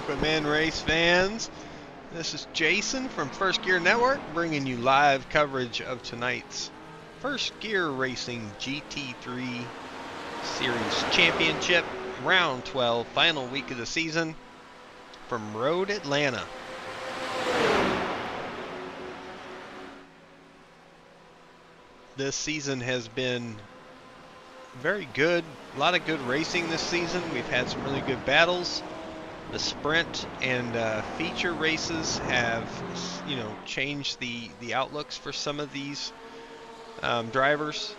Welcome in, race fans. This is Jason from First Gear Network bringing you live coverage of tonight's First Gear Racing GT3 Series Championship, Round 12, final week of the season from Road Atlanta. This season has been very good. A lot of good racing this season. We've had some really good battles. The sprint and feature races have, changed the outlooks for some of these drivers,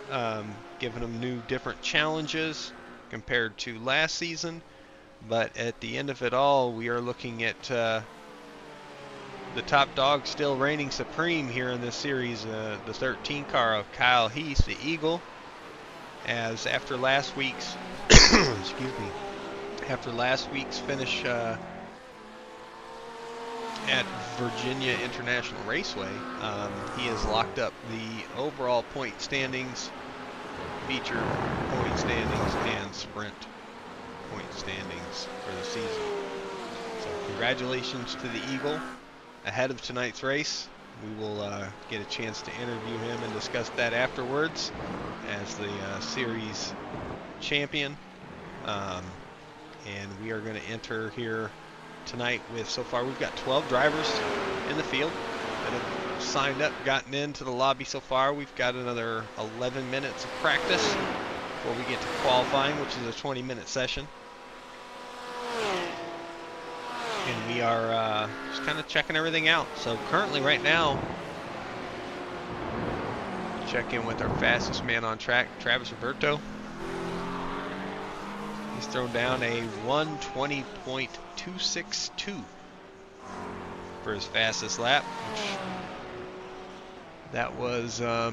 giving them new, different challenges compared to last season. But at the end of it all, we are looking at the top dog still reigning supreme here in this series, the 13 car of Kyle Heath, the Eagle. As after last week's after last week's finish at Virginia International Raceway, he has locked up the overall point standings, feature point standings, and sprint point standings for the season. So congratulations to the Eagle ahead of tonight's race. We will get a chance to interview him and discuss that afterwards as the series champion. And we are going to enter here tonight with, so far we've got 12 drivers in the field that have signed up, gotten into the lobby so far. We've got another 11 minutes of practice before we get to qualifying, which is a 20-minute session. And we are just kind of checking everything out. So currently right now, check in with our fastest man on track, Travis Roberto. He's thrown down a 1:20.262 for his fastest lap, which that was a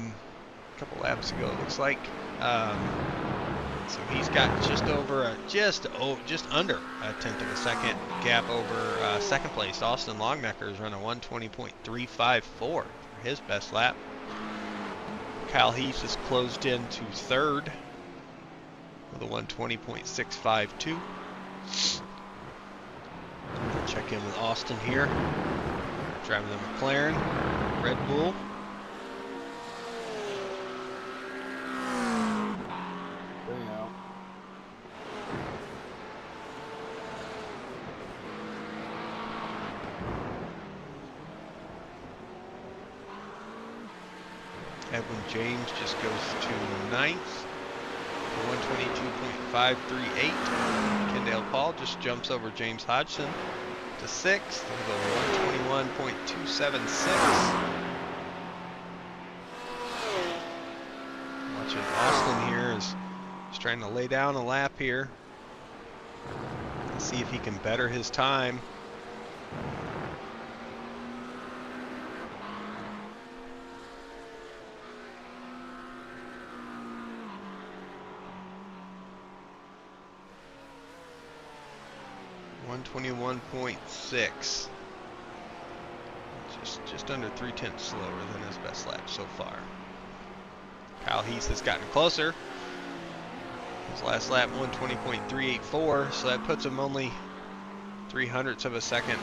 couple laps ago, it looks like. So he's got just under a tenth of a second gap over second place. Austin Longnecker is running 1:20.354 for his best lap. Kyle Heath is closed in to third with a 1:20.652. Check in with Austin here, driving the McLaren Red Bull. Edwin James just goes to ninth, 1:22.538. Kendall Paul just jumps over James Hodgson to sixth, with a 1:21.276. Watching Austin here is just trying to lay down a lap here and see if he can better his time. .6, just under 0.3 slower than his best lap so far. Kyle Heath has gotten closer. His last lap 1:20.384, so that puts him only 0.03 of a second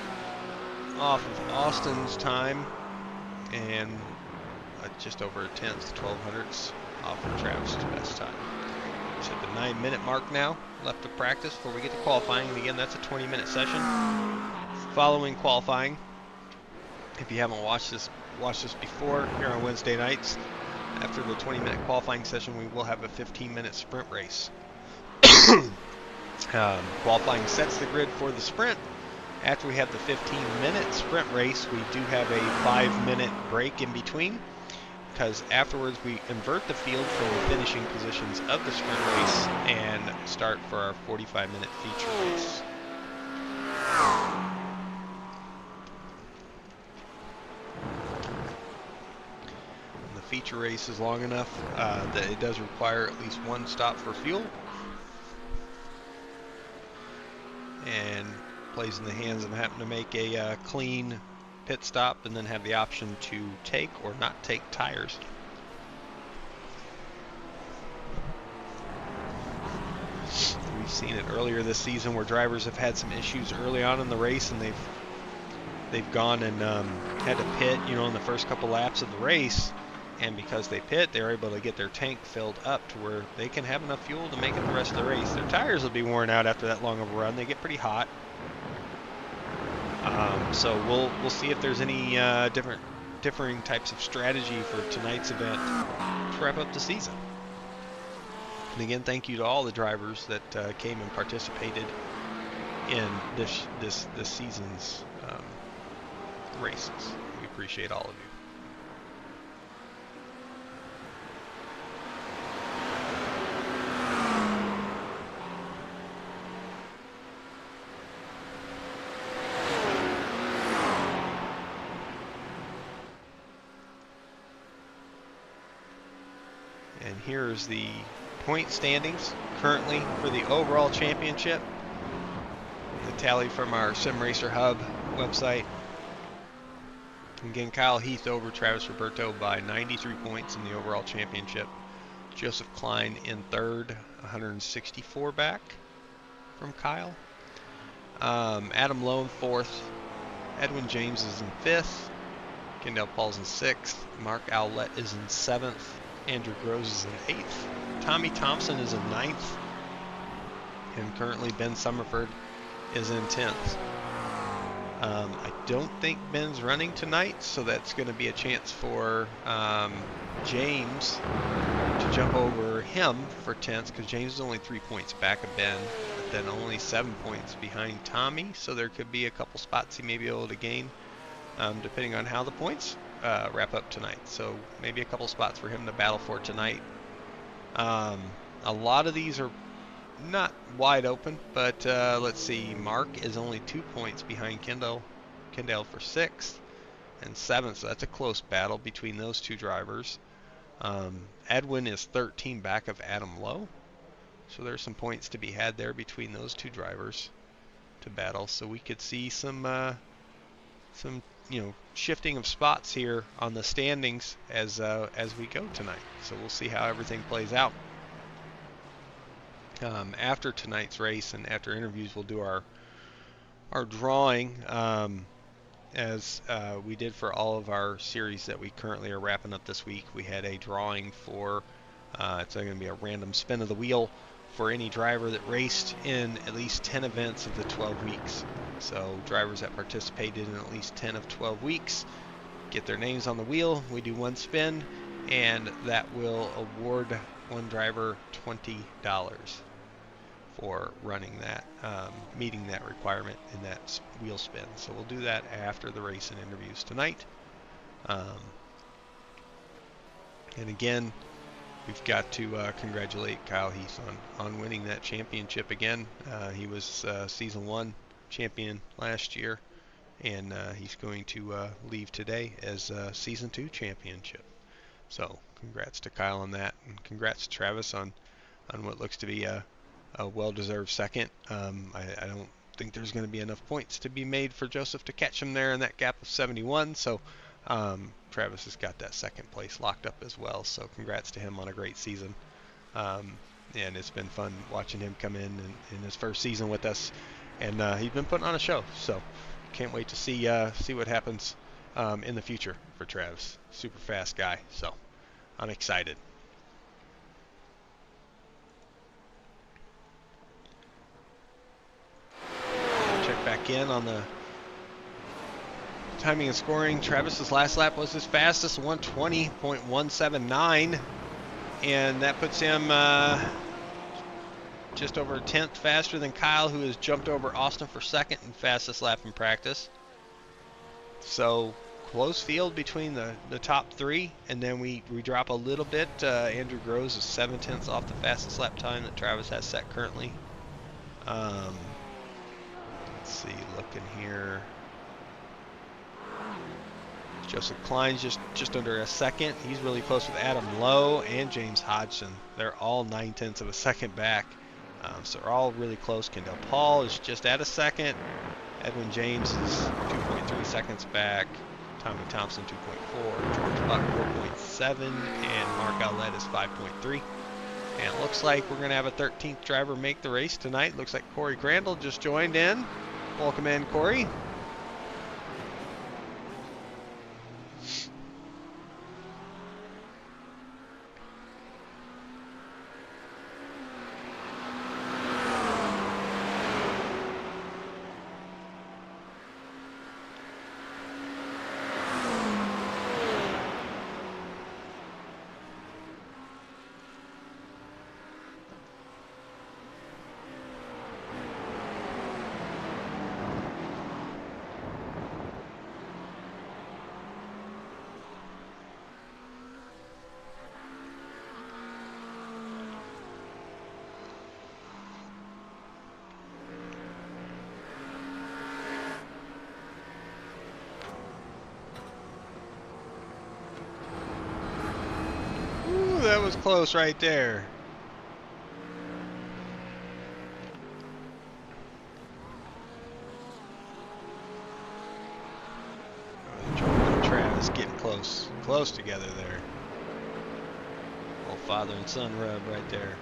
off of Austin's time, and just over a tenth, 0.12 off of Travis's best time. It's at the 9-minute mark now left of practice before we get to qualifying, and again, that's a 20-minute session. Following qualifying, if you haven't watched this before here on Wednesday nights, after the 20-minute qualifying session, we will have a 15-minute sprint race. Qualifying sets the grid for the sprint. After we have the 15-minute sprint race, we do have a 5-minute break in between, because afterwards we invert the field from the finishing positions of the sprint race and start for our 45-minute feature race. And the feature race is long enough that it does require at least one stop for fuel, and plays in the hands of having to make a clean pit stop and then have the option to take or not take tires. We seen it earlier this season where drivers have had some issues early on in the race, and they've gone and had to pit, you know, in the first couple laps of the race. And because they pit, they're able to get their tank filled up to where they can have enough fuel to make it the rest of the race. Their tires will be worn out after that long of a run. They get pretty hot. So we'll see if there's any differing types of strategy for tonight's event to wrap up the season. And again, thank you to all the drivers that came and participated in this season's races. We appreciate all of you. And here's the point standings currently for the overall championship. The tally from our Sim Racer Hub website. Again, Kyle Heath over Travis Roberto by 93 points in the overall championship. Joseph Klein in third, 164 back from Kyle. Adam Lowe in fourth. Edwin James is in fifth. Kendall Paul's in sixth. Mark Owlett is in seventh. Andrew Groves is in eighth. Tommy Thompson is in ninth. And currently Ben Summerford is in 10th. I don't think Ben's running tonight, so that's going to be a chance for James to jump over him for 10th, because James is only 3 points back of Ben, but then only 7 points behind Tommy, so there could be a couple spots he may be able to gain, depending on how the points wrap up tonight. So maybe a couple spots for him to battle for tonight. A lot of these are not wide open, but let's see. Mark is only 2 points behind Kendall for 6th and 7th, so that's a close battle between those two drivers. Edwin is 13 back of Adam Lowe, so there's some points to be had there between those two drivers to battle. So we could see some shifting of spots here on the standings as we go tonight. So we'll see how everything plays out. After tonight's race and after interviews, we'll do our drawing as we did for all of our series that we currently are wrapping up this week. We had a drawing for it's going to be a random spin of the wheel for any driver that raced in at least 10 events of the 12 weeks. So drivers that participated in at least 10 of 12 weeks get their names on the wheel. We do one spin, and that will award one driver $20 for running that, meeting that requirement in that wheel spin. So we'll do that after the race and interviews tonight. And again, we've got to congratulate Kyle Heath on winning that championship again. He was Season 1 champion last year, and he's going to leave today as Season 2 championship. So congrats to Kyle on that, and congrats to Travis on what looks to be a well-deserved second. I don't think there's going to be enough points to be made for Joseph to catch him there in that gap of 71, so Travis has got that second place locked up as well, so congrats to him on a great season. And it's been fun watching him come in his first season with us, and he's been putting on a show, so can't wait to see what happens in the future for Travis. Super fast guy, so I'm excited. Check back in on the timing and scoring. Travis's last lap was his fastest, 120.179, and that puts him just over a tenth faster than Kyle, who has jumped over Austin for second in fastest lap in practice. So close field between the top three, and then we drop a little bit. Andrew Groves is 7/10 off the fastest lap time that Travis has set currently. Let's see, looking here. Joseph Klein's just under a second. He's really close with Adam Lowe and James Hodgson. They're all 9/10 of a second back. So they're all really close. Kendall Paul is just at a second. Edwin James is 2.3 seconds back. Tommy Thompson 2.4. George Buck 4.7. And Mark Owlett is 5.3. And it looks like we're going to have a 13th driver make the race tonight. Looks like Corey Crandall just joined in. Welcome in, Corey. Ooh, that was close right there. Travis getting close together there. Old father and son rub right there.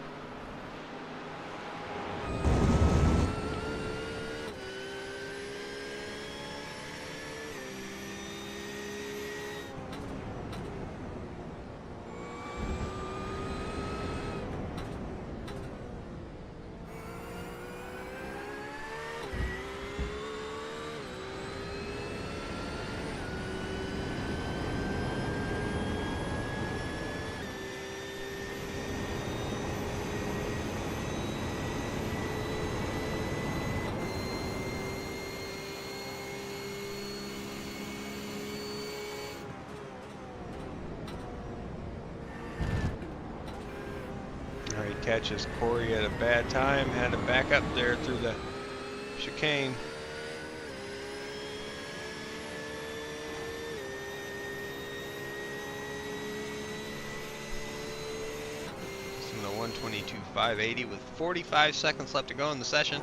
He catches Corey at a bad time, had to back up there through the chicane. It's in the 122.580 with 45 seconds left to go in the session.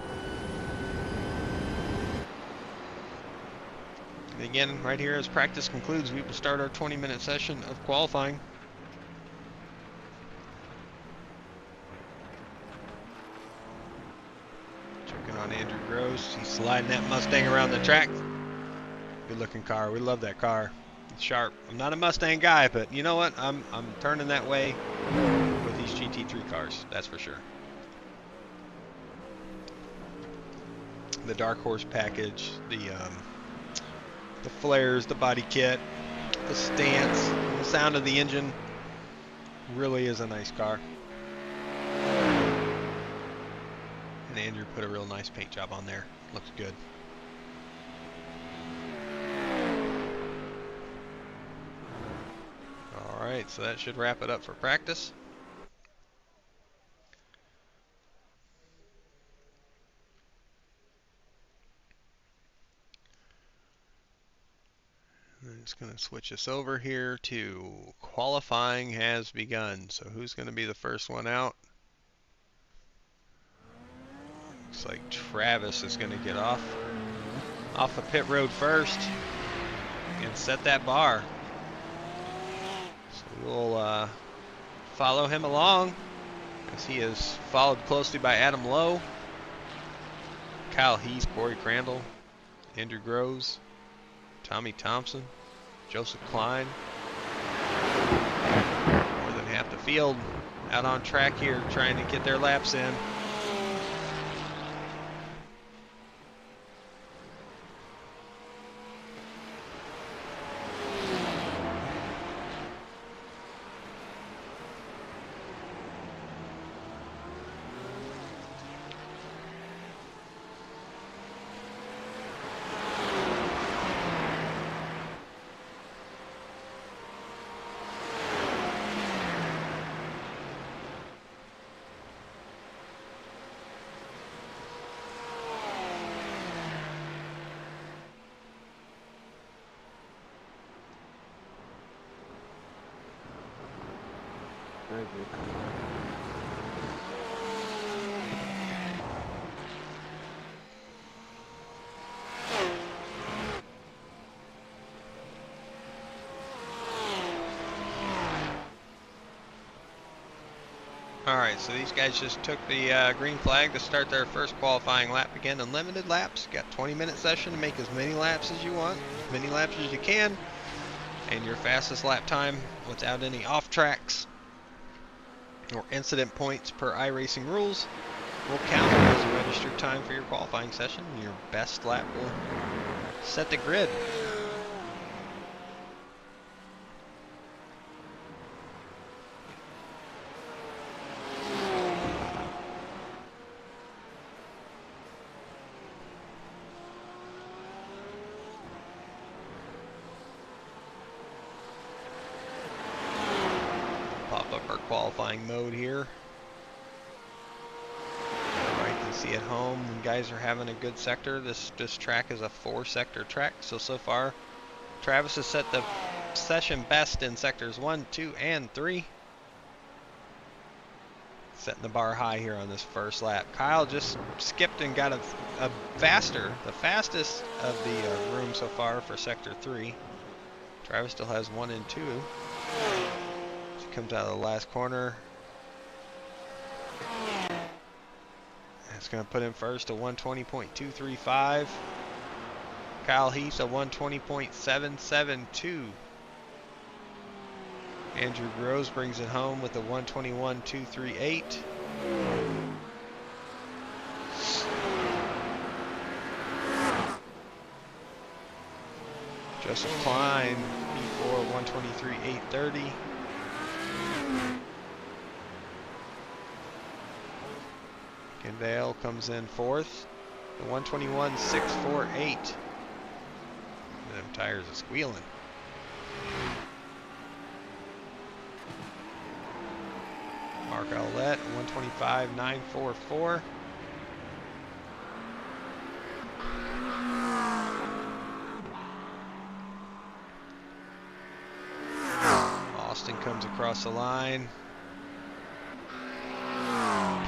And again, right here as practice concludes, we will start our 20-minute session of qualifying. On Andrew Gross, he's sliding that Mustang around the track. Good looking car. We love that car. It's sharp. I'm not a Mustang guy, but you know what? I'm turning that way with these GT3 cars. That's for sure. The Dark Horse package, the flares, the body kit, the stance, the sound of the engine. Really is a nice car. And Andrew put a real nice paint job on there. Looks good. Alright, so that should wrap it up for practice. I'm just going to switch us over here to qualifying has begun. So who's going to be the first one out? Looks like Travis is going to get off the pit road first and set that bar. So we'll follow him along as he is followed closely by Adam Lowe, Kyle Heath, Corey Crandall, Andrew Groves, Tommy Thompson, Joseph Klein. More than half the field out on track here trying to get their laps in. Alright, so these guys just took the green flag to start their first qualifying lap. Again, unlimited laps. Got 20-minute session to make as many laps as you want, as many laps as you can. And your fastest lap time without any off tracks or incident points per iRacing rules will count as a registered time for your qualifying session. Your best lap will set the grid. Pop up our qualifying mode here. Everybody can see at home when guys are having a good sector. This track is a 4-sector track. So far, Travis has set the session best in sectors 1, 2, and 3. Setting the bar high here on this first lap. Kyle just skipped and got the fastest of the room so far for sector 3. Travis still has 1 and 2. Comes out of the last corner. It's going to put him first to 120.235. Kyle Heath a 120.772. Andrew Groves brings it home with a 121.238. Joseph Klein P4 123.830. Kendale comes in fourth, the 121.648. Them tires are squealing. Mark Owlette, 125.944. Austin comes across the line.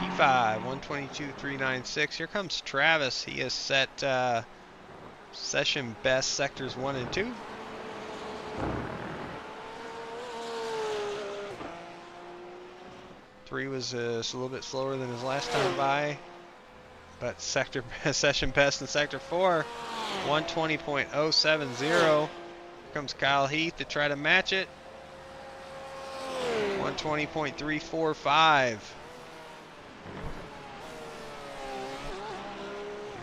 P5, 122.396. Here comes Travis. He has set session best sectors 1 and 2. Three was just a little bit slower than his last time by, but session best in sector 4, 120.070. Here comes Kyle Heath to try to match it. 120.345.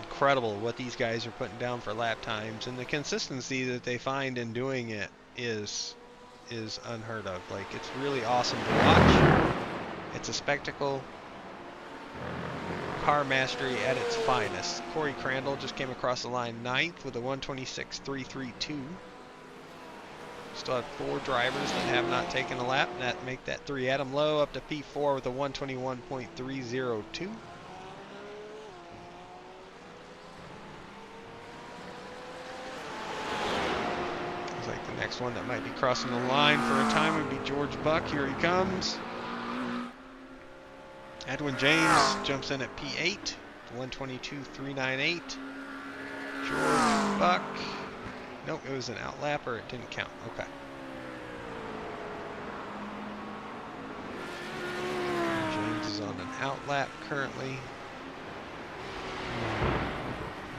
Incredible what these guys are putting down for lap times, and the consistency that they find in doing it is unheard of. Like, it's really awesome to watch. It's a spectacle. Car mastery at its finest. Corey Crandall just came across the line 9th with a 126.332. Still have 4 drivers that have not taken a lap. That make that 3. Adam Lowe up to P4 with a 121.302. Looks like the next one that might be crossing the line for a time would be George Buck. Here he comes. Edwin James jumps in at P8, 122.398. George Buck. Nope, it was an outlapper. It didn't count. Okay. James is on an outlap currently.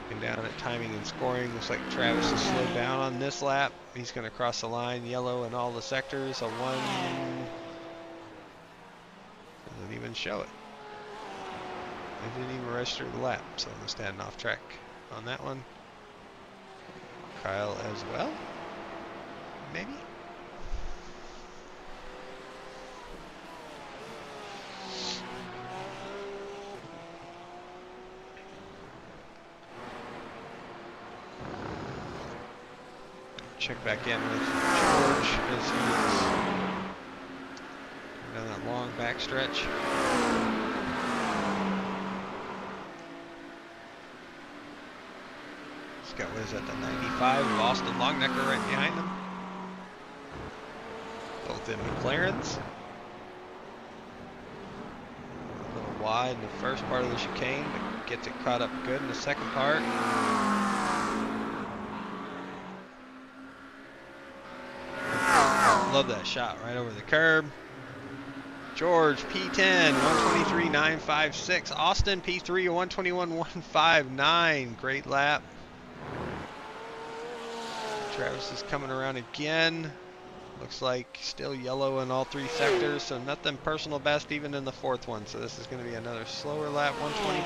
Looking down at timing and scoring. Looks like Travis has slowed down on this lap. He's going to cross the line, yellow in all the sectors. A 1. Doesn't even show it. It didn't even register the lap, so I'm going to stand off track on that one. Kyle as well, maybe? Check back in with George as he's down that long back stretch. Got what is that, the 95 of Austin Longnecker right behind him. Both in McLarens. A little wide in the first part of the chicane, but gets it caught up good in the second part. Love that shot right over the curb. George, P10, 123.956. Austin, P3, 121.159. Great lap. Travis is coming around again. Looks like still yellow in all three sectors, so nothing personal best even in the fourth one. So this is going to be another slower lap,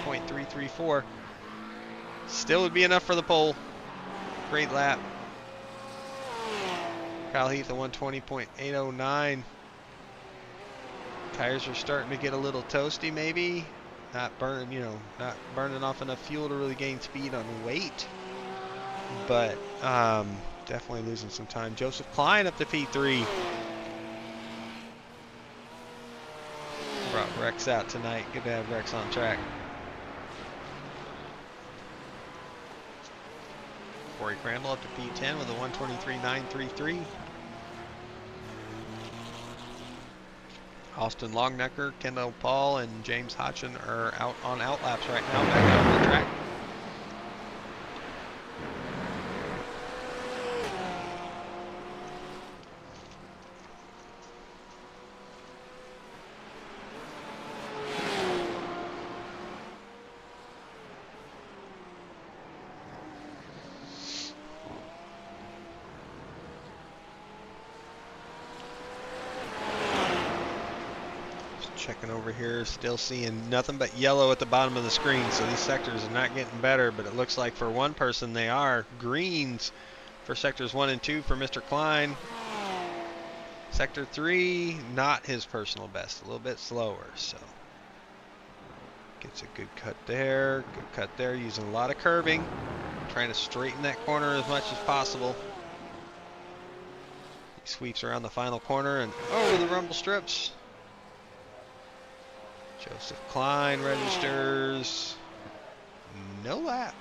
120.334. Still would be enough for the pole. Great lap. Kyle Heath at 120.809. Tires are starting to get a little toasty maybe. Not burning, not burning off enough fuel to really gain speed on weight. But definitely losing some time. Joseph Klein up to P3. Brought Rex out tonight. Good to have Rex on track. Corey Crandall up to P10 with a 123.933. Austin Longnecker, Kendall Paul, and James Hodgson are out on outlaps right now, back out on the track. Checking over here, still seeing nothing but yellow at the bottom of the screen, so these sectors are not getting better, but it looks like for one person they are. Greens for sectors 1 and 2 for Mr. Klein. Sector 3, not his personal best, a little bit slower, so gets a good cut there, using a lot of curbing, trying to straighten that corner as much as possible. He sweeps around the final corner and over the rumble strips. Joseph Klein registers no lap.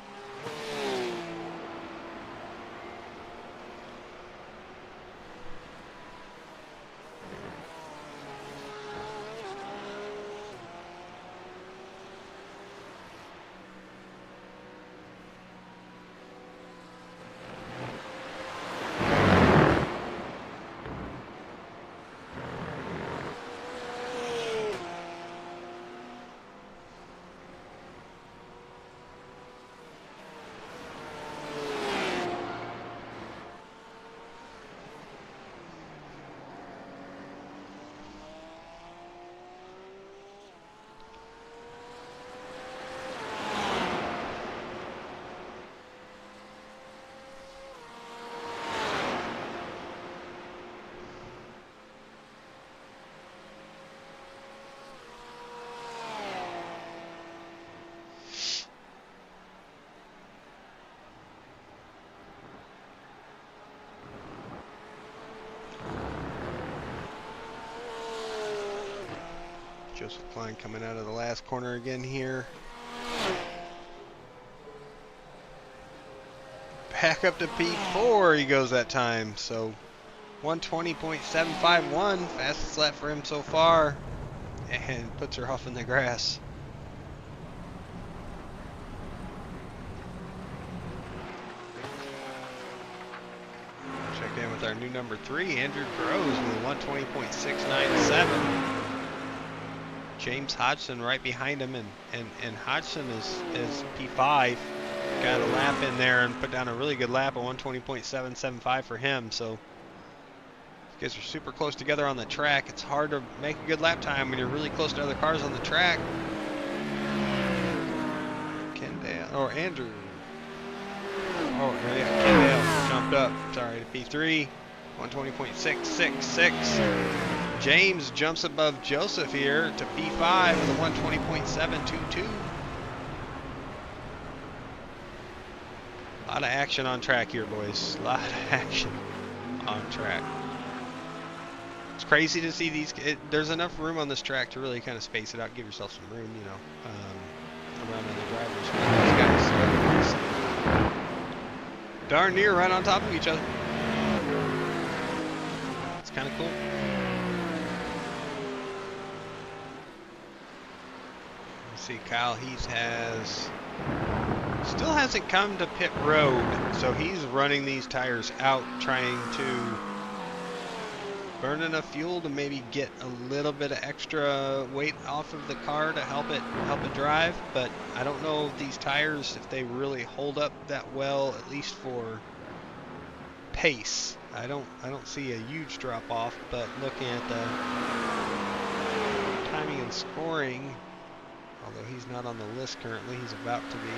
Joseph Klein coming out of the last corner again here. Back up to P4 he goes that time. So 120.751, fastest lap for him so far. And puts her off in the grass. Check in with our new number 3, Andrew Groves with 120.697. James Hodgson right behind him, and Hodgson is P5. Got a lap in there and put down a really good lap at 120.775 for him. So these guys are super close together on the track. It's hard to make a good lap time when you're really close to other cars on the track. Andrew. Oh yeah, Kendall jumped up. Sorry, to P3. 120.666. James jumps above Joseph here to P5 with a 120.722. A lot of action on track here, boys. A lot of action on track. It's crazy to see these. There's enough room on this track to really kind of space it out, give yourself some room, around other drivers. But these guys darn near right on top of each other. It's kind of cool. See, Kyle Heath still hasn't come to pit road, so he's running these tires out, trying to burn enough fuel to maybe get a little bit of extra weight off of the car to help it drive, but I don't know if these tires, if they really hold up that well, at least for pace. I don't see a huge drop off, but looking at the timing and scoring, although he's not on the list currently, he's about to be.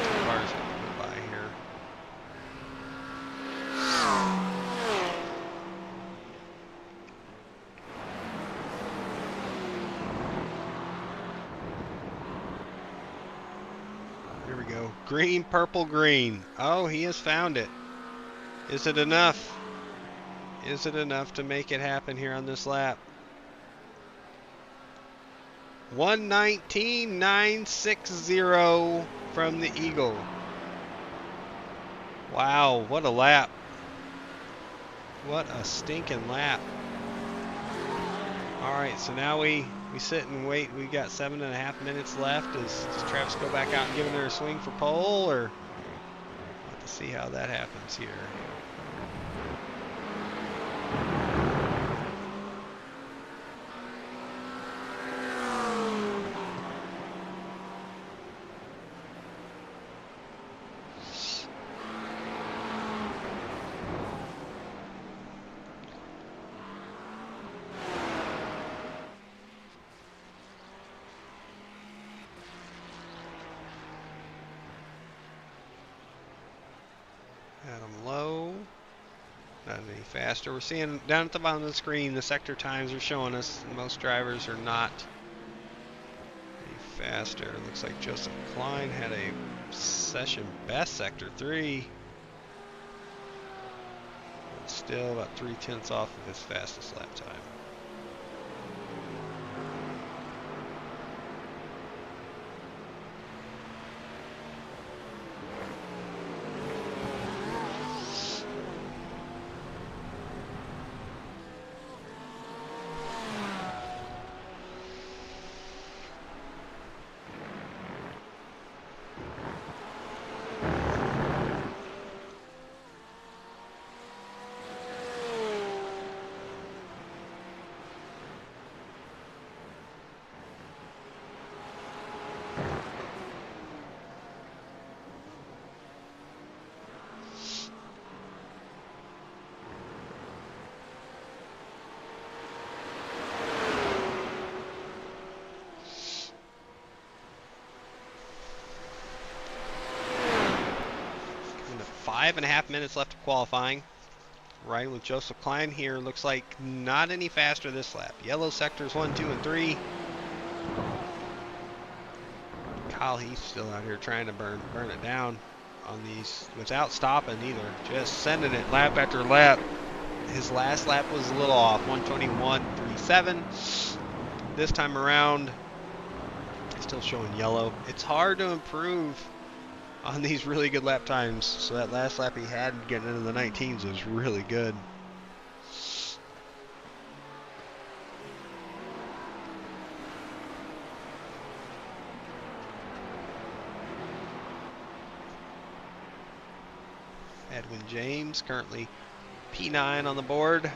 Two cars go by here. Here we go. Green, purple, green. Oh, he has found it. Is it enough? Is it enough to make it happen here on this lap? 119.960 from the Eagle. Wow, what a lap. What a stinking lap. Alright, so now we sit and wait. We got 7.5 minutes left. Does Travis go back out and give her a swing for pole, or we'll have to see how that happens here. Adam Lowe, not any faster. We're seeing down at the bottom of the screen, the sector times are showing us most drivers are not any faster. It looks like Joseph Klein had a session best sector 3. But still about 0.3 off of his fastest lap time. Five and a half minutes left of qualifying. Riding with Joseph Klein here. Looks like not any faster this lap. Yellow sectors 1, 2, and 3. Kyle Heath still out here trying to burn it down on these without stopping either. Just sending it lap after lap. His last lap was a little off. 121.37. This time around, still showing yellow. It's hard to improve on these really good lap times, so that last lap he had getting into the 19s was really good. Edwin James currently P9 on the board.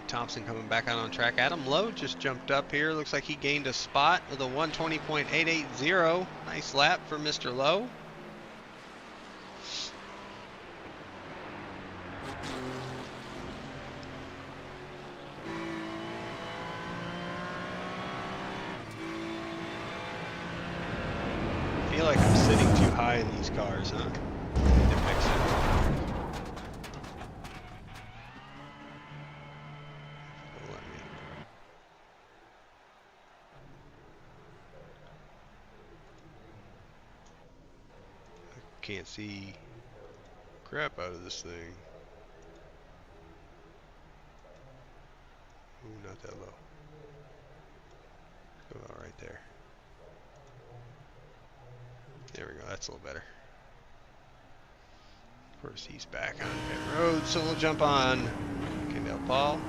Thompson coming back out on track. Adam Lowe just jumped up here. Looks like he gained a spot with a 120.880. Nice lap for Mr. Lowe. I feel like I'm sitting too high in these cars, huh? It makes sense. can't see crap out of this thing. Ooh, not that low. Go about right there. There we go, that's a little better. Of course, he's back on pit road, so we'll jump on Kendall Paul.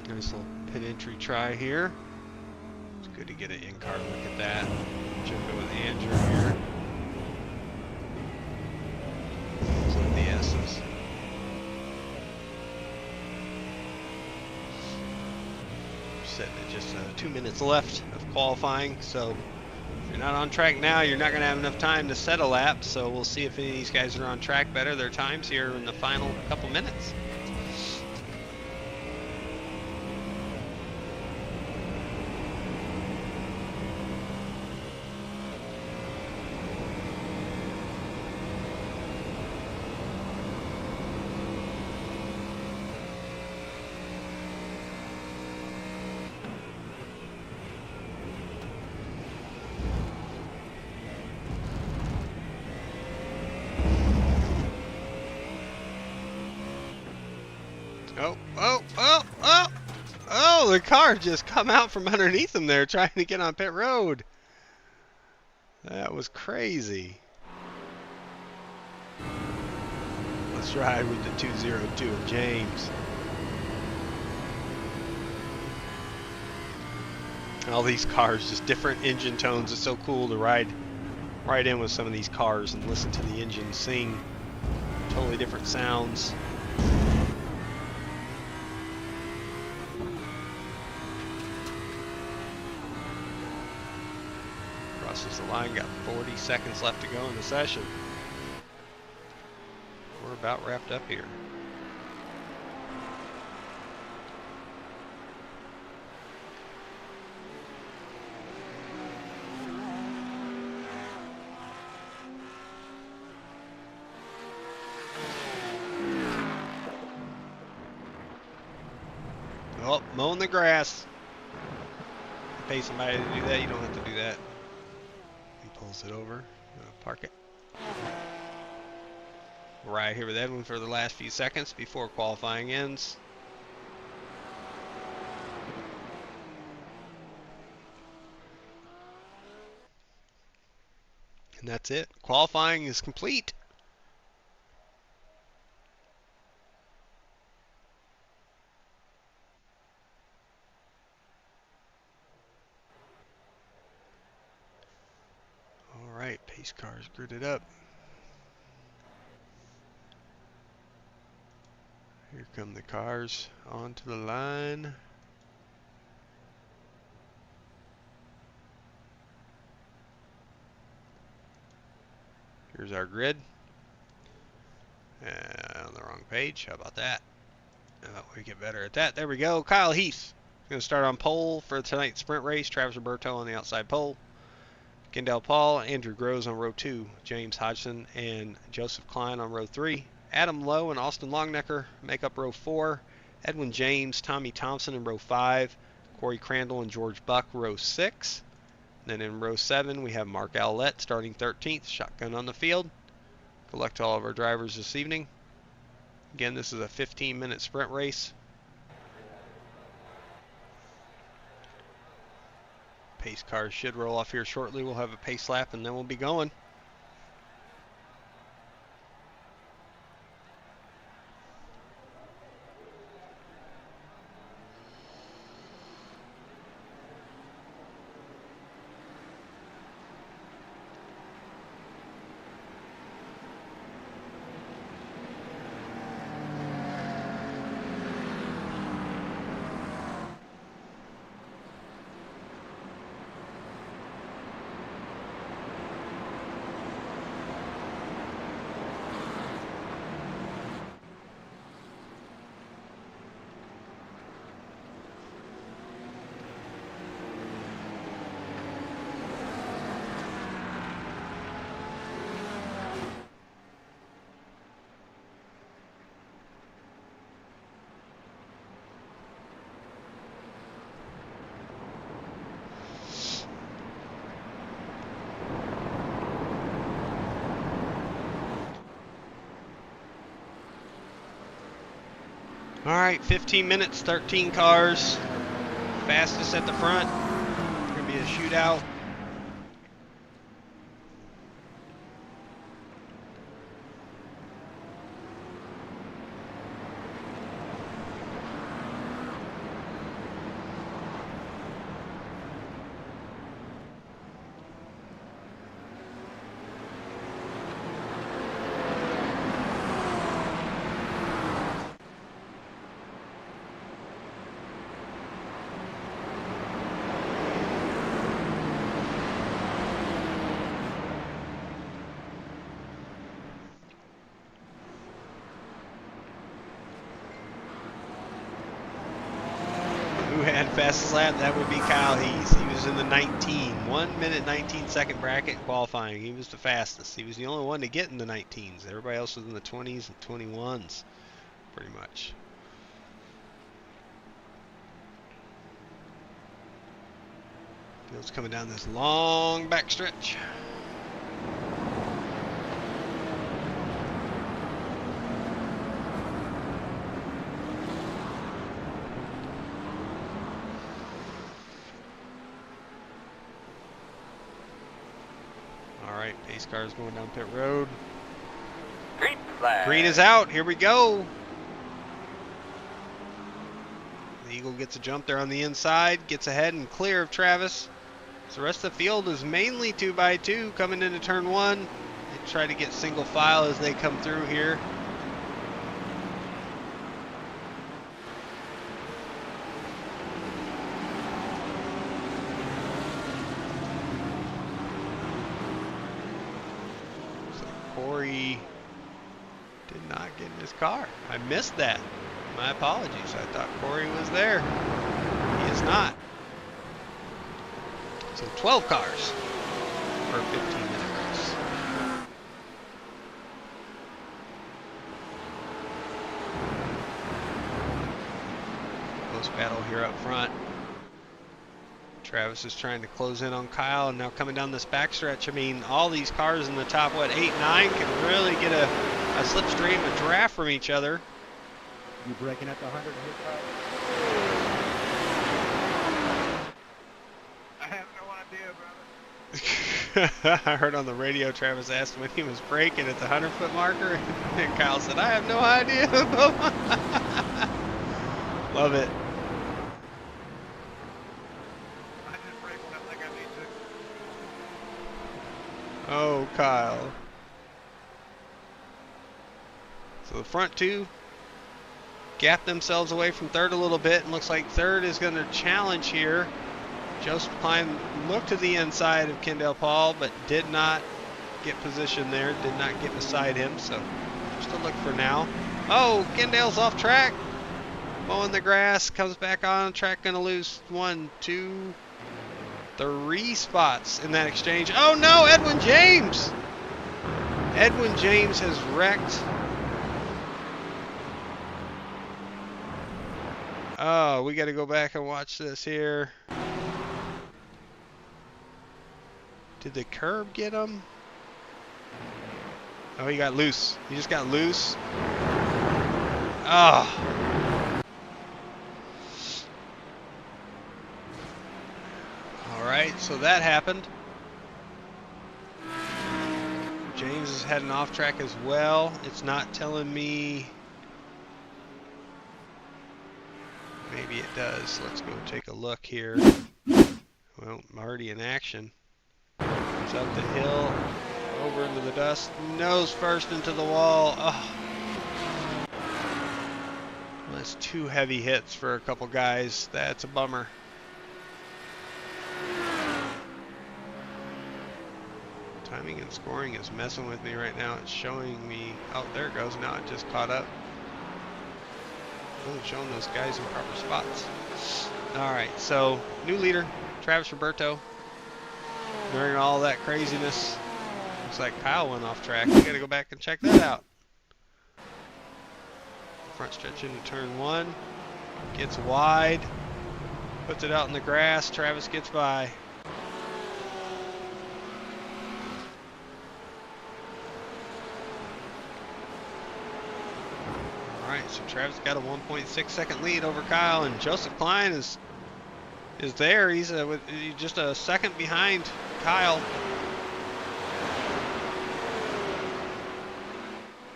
Nice little pit entry try here. It's good to get an in-car look at that. Jumping with Andrew here. So the S's. Sitting at just 2 minutes left of qualifying, so if you're not on track now, you're not going to have enough time to set a lap, so we'll see if any of these guys are on track better their times here in the final couple minutes. Oh, the car just come out from underneath him there trying to get on pit road. That was crazy. Let's ride with the 202 of James. All these cars, just different engine tones. It's so cool to ride in with some of these cars and listen to the engine sing totally different sounds. Crosses the line, got 40 seconds left to go in the session. We're about wrapped up here. Oh, mowing the grass. Pay somebody to do that. You don't have to do that. He pulls it over. Park it. Right here with Edwin for the last few seconds before qualifying ends. And that's it. Qualifying is complete. All right, pace cars girded up. Here come the cars onto the line. Here's our grid. On the wrong page. How about that? We get better at that. There we go. Kyle Heath going to start on pole for tonight's sprint race. Travis Roberto on the outside pole. Kendall Paul, Andrew Groves on row 2. James Hodgson and Joseph Klein on row 3. Adam Lowe and Austin Longnecker make up row 4. Edwin James, Tommy Thompson in row 5. Corey Crandall and George Buck, row 6. Then in row 7, we have Mark Owlett starting 13th, shotgun on the field. Good luck to all of our drivers this evening. Again, this is a 15-minute sprint race. Pace cars should roll off here shortly. We'll have a pace lap and then we'll be going. All right, 15 minutes, 13 cars. Fastest at the front. It's going to be a shootout. Who had fastest lap? That would be Kyle Hees. He was in the 1 minute 19 second bracket qualifying. He was the fastest. He was the only one to get in the 19s. Everybody else was in the 20s and 21s, pretty much. Field's coming down this long backstretch. Pace cars going down pit road. Green flag. Green is out. Here we go. The Eagle gets a jump there on the inside, gets ahead and clear of Travis. So the rest of the field is mainly 2x2 coming into turn 1. They try to get single file as they come through here. Corey did not get in his car. I missed that. My apologies. I thought Corey was there. He is not. So 12 cars for a 15-minute race. Close battle here up front. Travis is trying to close in on Kyle, and now coming down this backstretch. I mean, all these cars in the top, 8, 9 can really get a slipstream, a draft from each other. You breaking at the 100 here, Kyle? I have no idea, brother. I heard on the radio Travis asked when he was braking at the 100-foot marker, and Kyle said, I have no idea. Love it. Oh, Kyle. So the front two gap themselves away from third a little bit, and looks like third is going to challenge here. Joseph Klein looked to the inside of Kendall Paul, but did not get position there, did not get beside him, so just a look for now. Oh, Kendall's off track. Mowing the grass, comes back on track, going to lose 1, 2, 3 spots in that exchange. Oh no, Edwin James! Edwin James has wrecked. Oh, we got to go back and watch this here. Did the curb get him? Oh, he got loose. He just got loose. Oh. Alright, so that happened. James is heading off track as well. It's not telling me. Maybe it does. Let's go take a look here. Well, I'm already in action. Comes up the hill, over into the dust, nose first into the wall. Oh. Well, that's 2 heavy hits for a couple guys. That's a bummer. Timing and scoring is messing with me right now. It's showing me, oh, there it goes. Now it just caught up. Oh, showing those guys in proper spots. All right, so new leader, Travis Roberto. During all that craziness, looks like Kyle went off track. We got to go back and check that out. Front stretch into turn 1, gets wide, puts it out in the grass. Travis gets by. Alright, so Travis got a 1.6 second lead over Kyle, and Joseph Klein is there. He's just a second behind Kyle.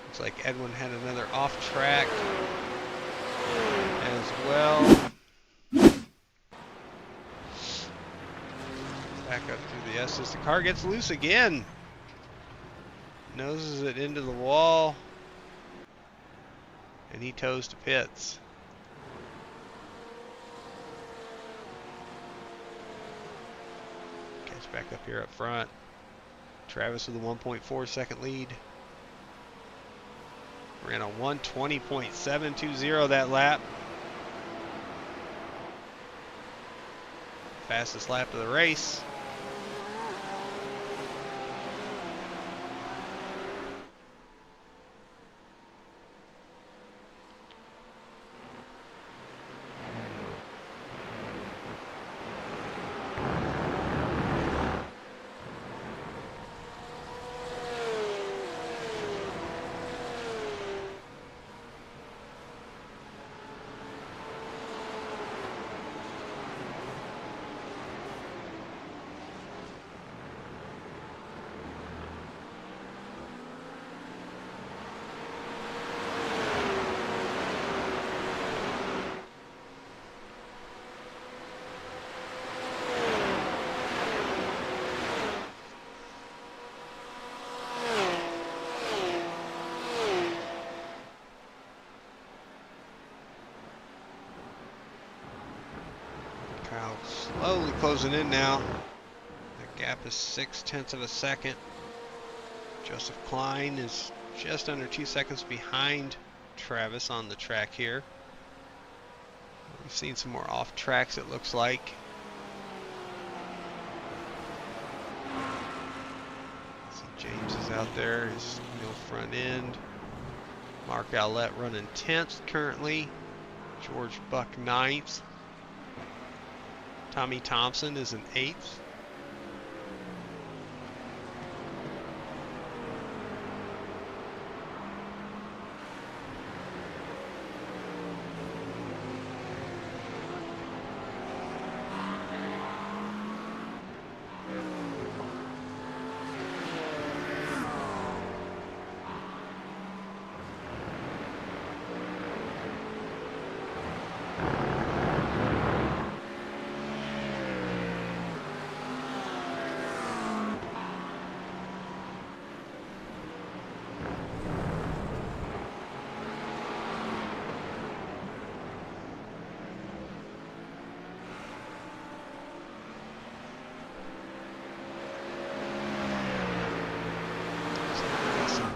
Looks like Edwin had another off track as well. Back up through the S's. The car gets loose again. Noses it into the wall. And he toes to pits. Catch back up here up front. Travis with a 1.4 second lead. Ran a 1:20.720 that lap. Fastest lap of the race. Kyle slowly closing in now. The gap is 0.6 of a second. Joseph Klein is just under 2 seconds behind Travis on the track here. We've seen some more off tracks, it looks like. See James is out there, his middle front end. Mark Allett running 10th currently. George Buck 9th. Tommy Thompson is in 8th.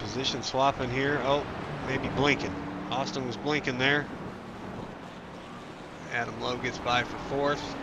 Position swapping here. Oh, maybe blinking. Austin was blinking there. Adam Lowe gets by for 4th.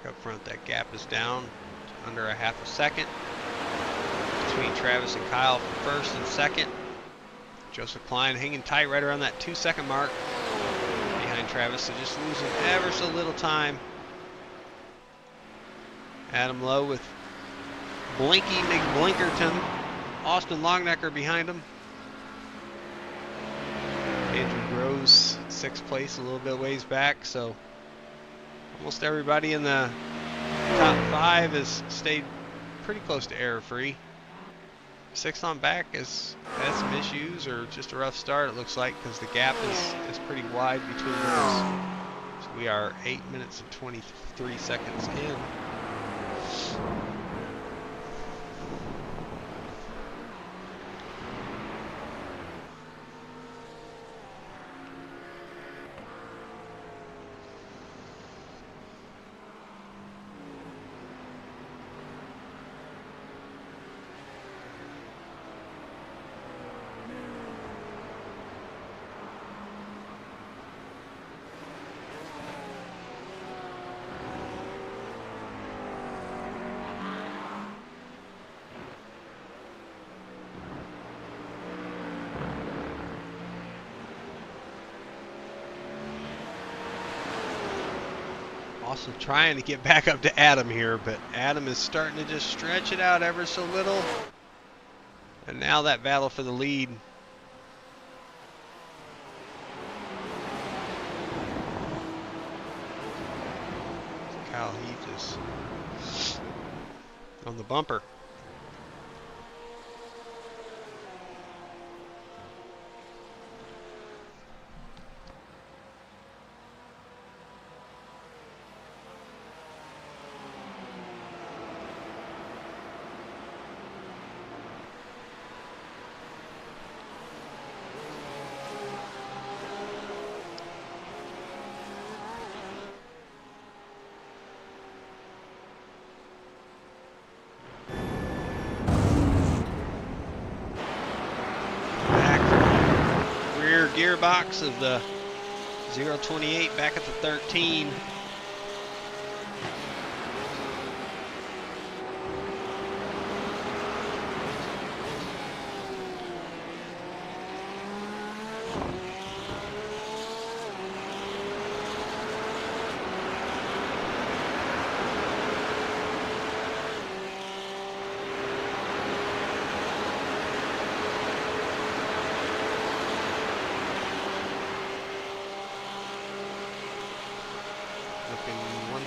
Up front, that gap is down to under a half a second between Travis and Kyle for 1st and 2nd. Joseph Klein hanging tight right around that 2-second mark behind Travis, so just losing ever so little time. Adam Lowe with Blinky McBlinkerton, Austin Longnecker behind him. Andrew Groves 6th place, a little bit ways back, so almost everybody in the top 5 has stayed pretty close to error-free. 6th on back has had some issues or just a rough start, it looks like, because the gap is pretty wide between those. So we are 8 minutes and 23 seconds in. Also trying to get back up to Adam here, but Adam is starting to just stretch it out ever so little. And now that battle for the lead. Kyle Heath is on the bumper. Gearbox of the 028 back at the 13.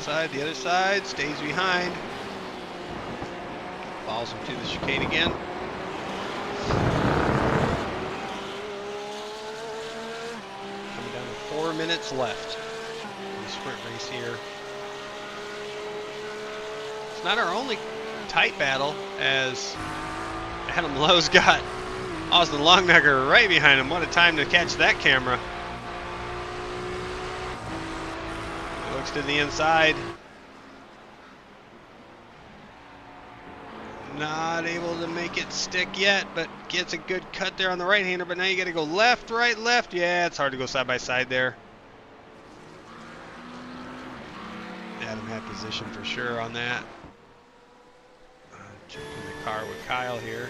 Side, the other side, stays behind. Falls him to the chicane again. Coming down to 4 minutes left in the sprint race here. It's not our only tight battle, as Adam Lowe's got Austin Longnecker right behind him. What a time to catch that camera. Looks to the inside. Not able to make it stick yet, but gets a good cut there on the right-hander. But now you got to go left, right, left. Yeah, it's hard to go side by side there. Adam had position for sure on that. Jumping the car with Kyle here.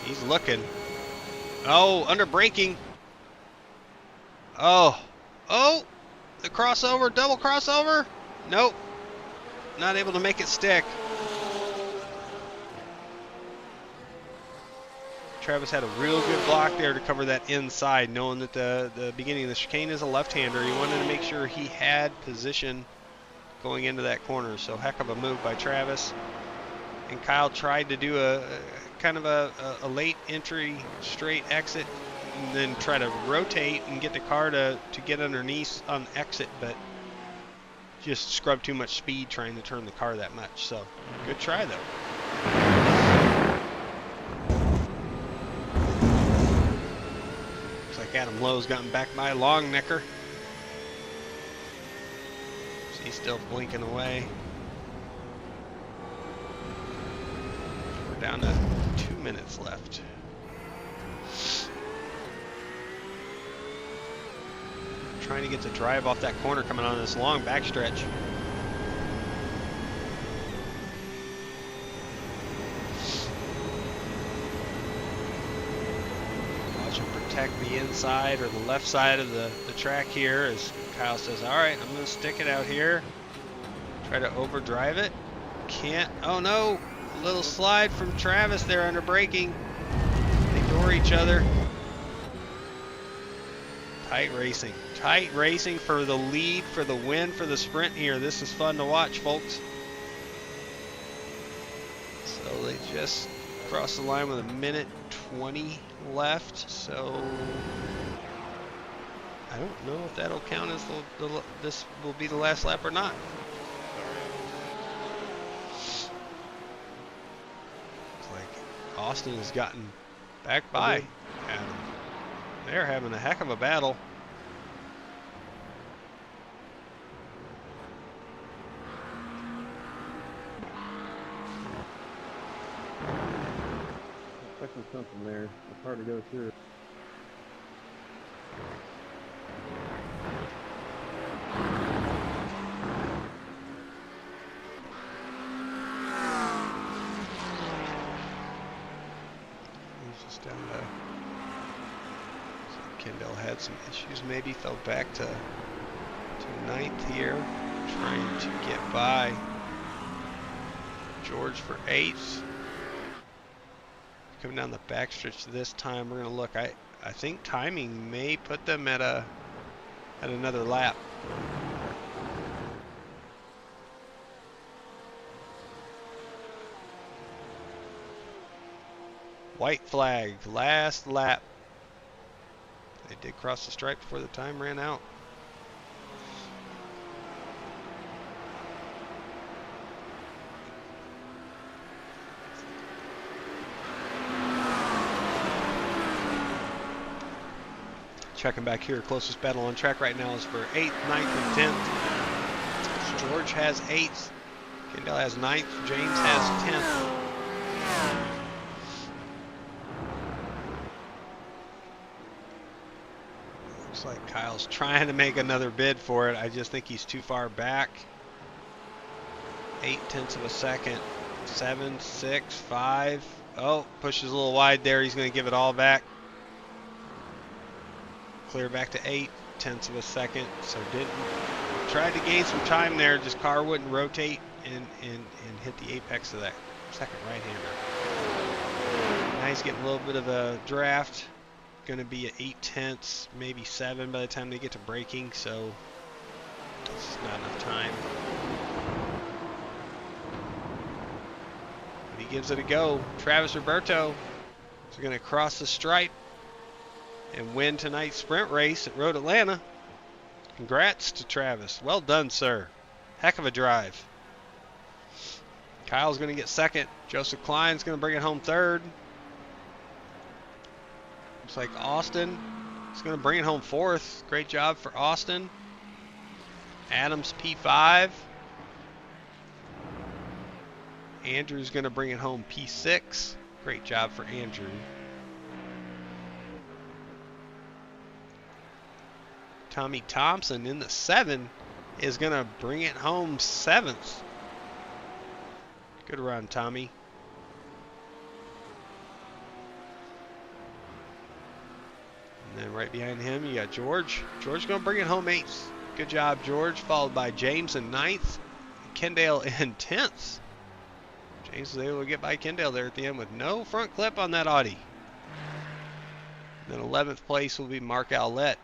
He's looking. Oh, under braking. Oh. Oh! The crossover, double crossover. Nope. Not able to make it stick. Travis had a real good block there to cover that inside, knowing that the beginning of the chicane is a left-hander. He wanted to make sure he had position going into that corner. So heck of a move by Travis. And Kyle tried to do a kind of a late entry straight exit and then try to rotate and get the car to get underneath on exit, but just scrubbed too much speed trying to turn the car that much. So good try though. Looks like Adam Lowe's gotten back by Longnecker. So he's still blinking away. We're down to 2 minutes left. Trying to get the drive off that corner coming on this long backstretch. Watch him protect the inside or the left side of the track here as Kyle says, all right, I'm going to stick it out here. Try to overdrive it. Can't. Oh no. A little slide from Travis there under braking. They door each other. Tight racing for the lead, for the win, for the sprint here. This is fun to watch, folks. So they just crossed the line with a minute 20 left. So I don't know if that'll count as this will be the last lap or not. It's like Austin has gotten back by Adam. They're having a heck of a battle. something there. It's hard to go through. He's just down to. So Kendall had some issues, maybe fell back to ninth here, trying to get by George for eighth. Coming down the backstretch this time, we're gonna look. I think timing may put them at another lap. White flag, last lap. They did cross the stripe before the time ran out. Checking back here, closest battle on track right now is for 8th, 9th, and 10th. George has 8th. Kendall has 9th. James has 10th. Looks like Kyle's trying to make another bid for it. I just think he's too far back. 0.8 of a second. 7, 6, 5. Oh, pushes a little wide there. He's going to give it all back. Clear back to 0.8 of a second. So tried to gain some time there. Just car wouldn't rotate and hit the apex of that second right-hander. Now he's getting a little bit of a draft. Going to be at 0.8, maybe 7 by the time they get to braking. So it's not enough time. But he gives it a go. Travis Roberto is going to cross the stripe and win tonight's sprint race at Road Atlanta. Congrats to Travis. Well done, sir. Heck of a drive. Kyle's going to get second. Joseph Klein's going to bring it home third. Looks like Austin is going to bring it home fourth. Great job for Austin. Adams P5. Andrew's going to bring it home P6. Great job for Andrew. Tommy Thompson in the 7 is going to bring it home 7th. Good run, Tommy. And then right behind him, you got George. George going to bring it home 8th. Good job, George. Followed by James in 9th. Kendall in 10th. James was able to get by Kendall there at the end with no front clip on that Audi. And then 11th place will be Mark Owlett.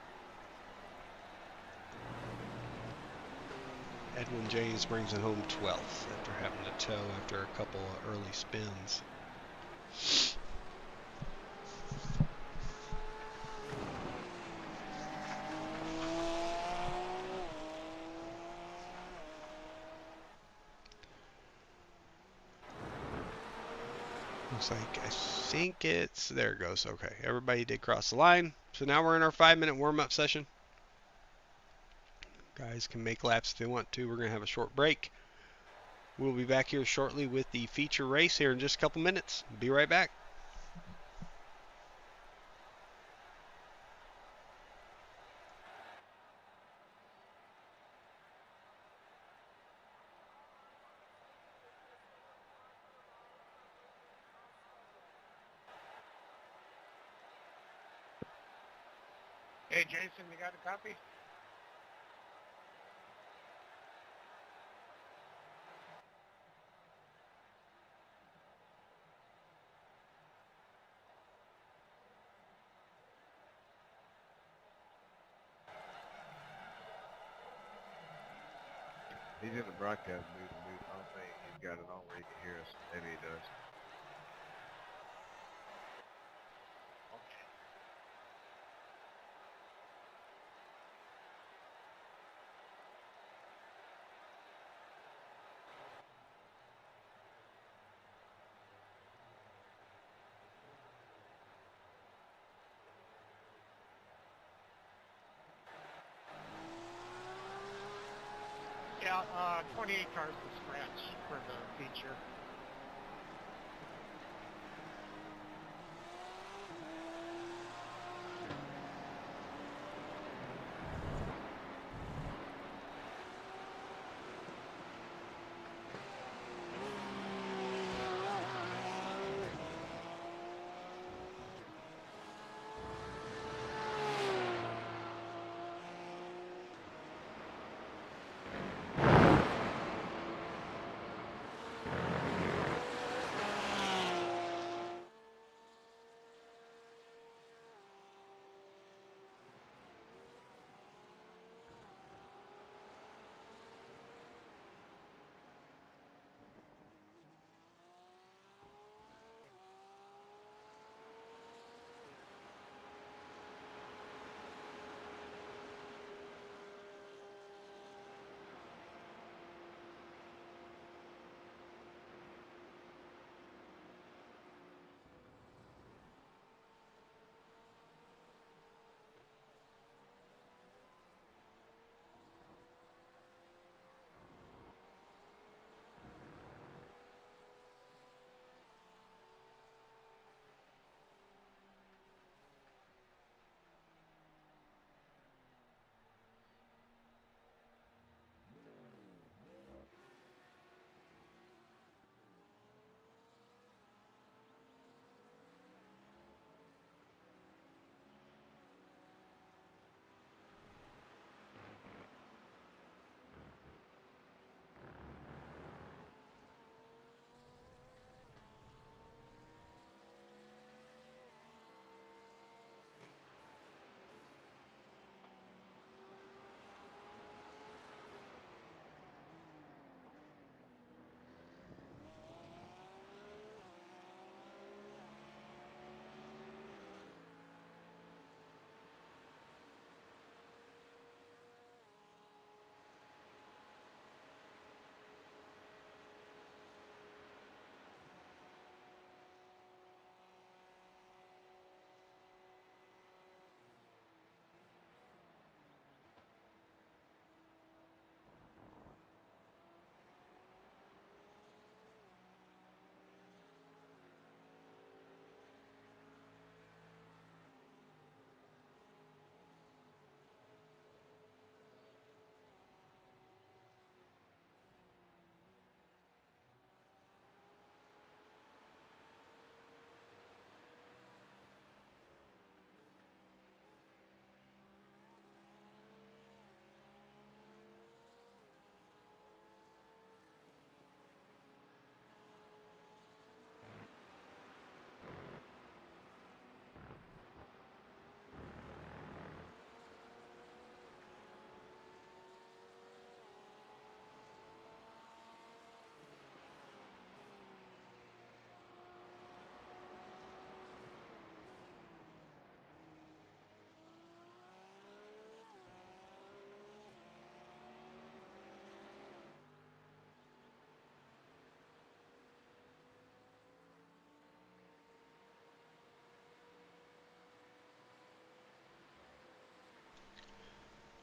Edwin James brings it home 12th after having to tow after a couple of early spins. Looks like, I think it's, there it goes. Okay, everybody did cross the line. So now we're in our 5-minute warm-up session. Guys can make laps if they want to. We're going to have a short break. We'll be back here shortly with the feature race here in just a couple minutes. Be right back. Hey, Jason, you got a copy? He's in the broadcast booth. I don't think he's got it on where he can hear us. Maybe he does. Yeah, 28 cars to scratch for the feature.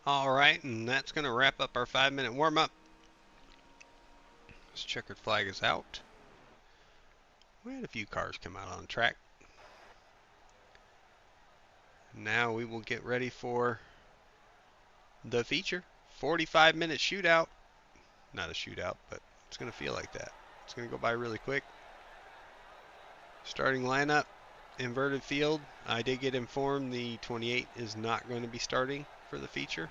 All right, and that's going to wrap up our 5-minute warm-up. This checkered flag is out. We had a few cars come out on the track. Now we will get ready for the feature. 45-minute shootout. Not a shootout, but it's going to feel like that. It's going to go by really quick. Starting lineup, inverted field. I did get informed the 28 is not going to be starting for the feature.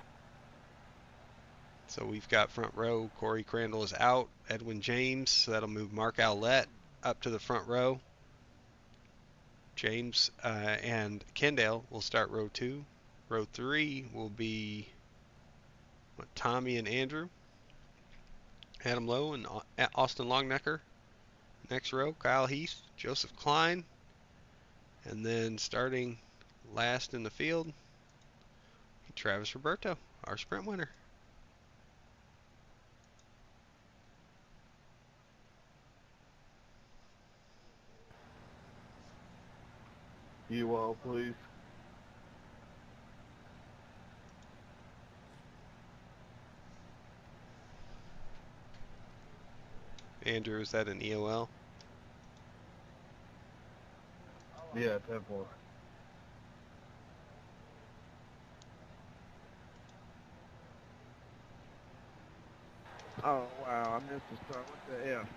So we've got front row, Corey Crandall is out, Edwin James, so that'll move Mark Owlett up to the front row. James and Kendall will start row 2. Row 3 will be Tommy and Andrew. Adam Lowe and Austin Longnecker. Next row, Kyle Heath, Joseph Klein. And then starting last in the field, Travis Roberto, our sprint winner. You all, please. Andrew, is that an EOL? Yeah, 10-4. Oh, wow, I missed the start. What the F?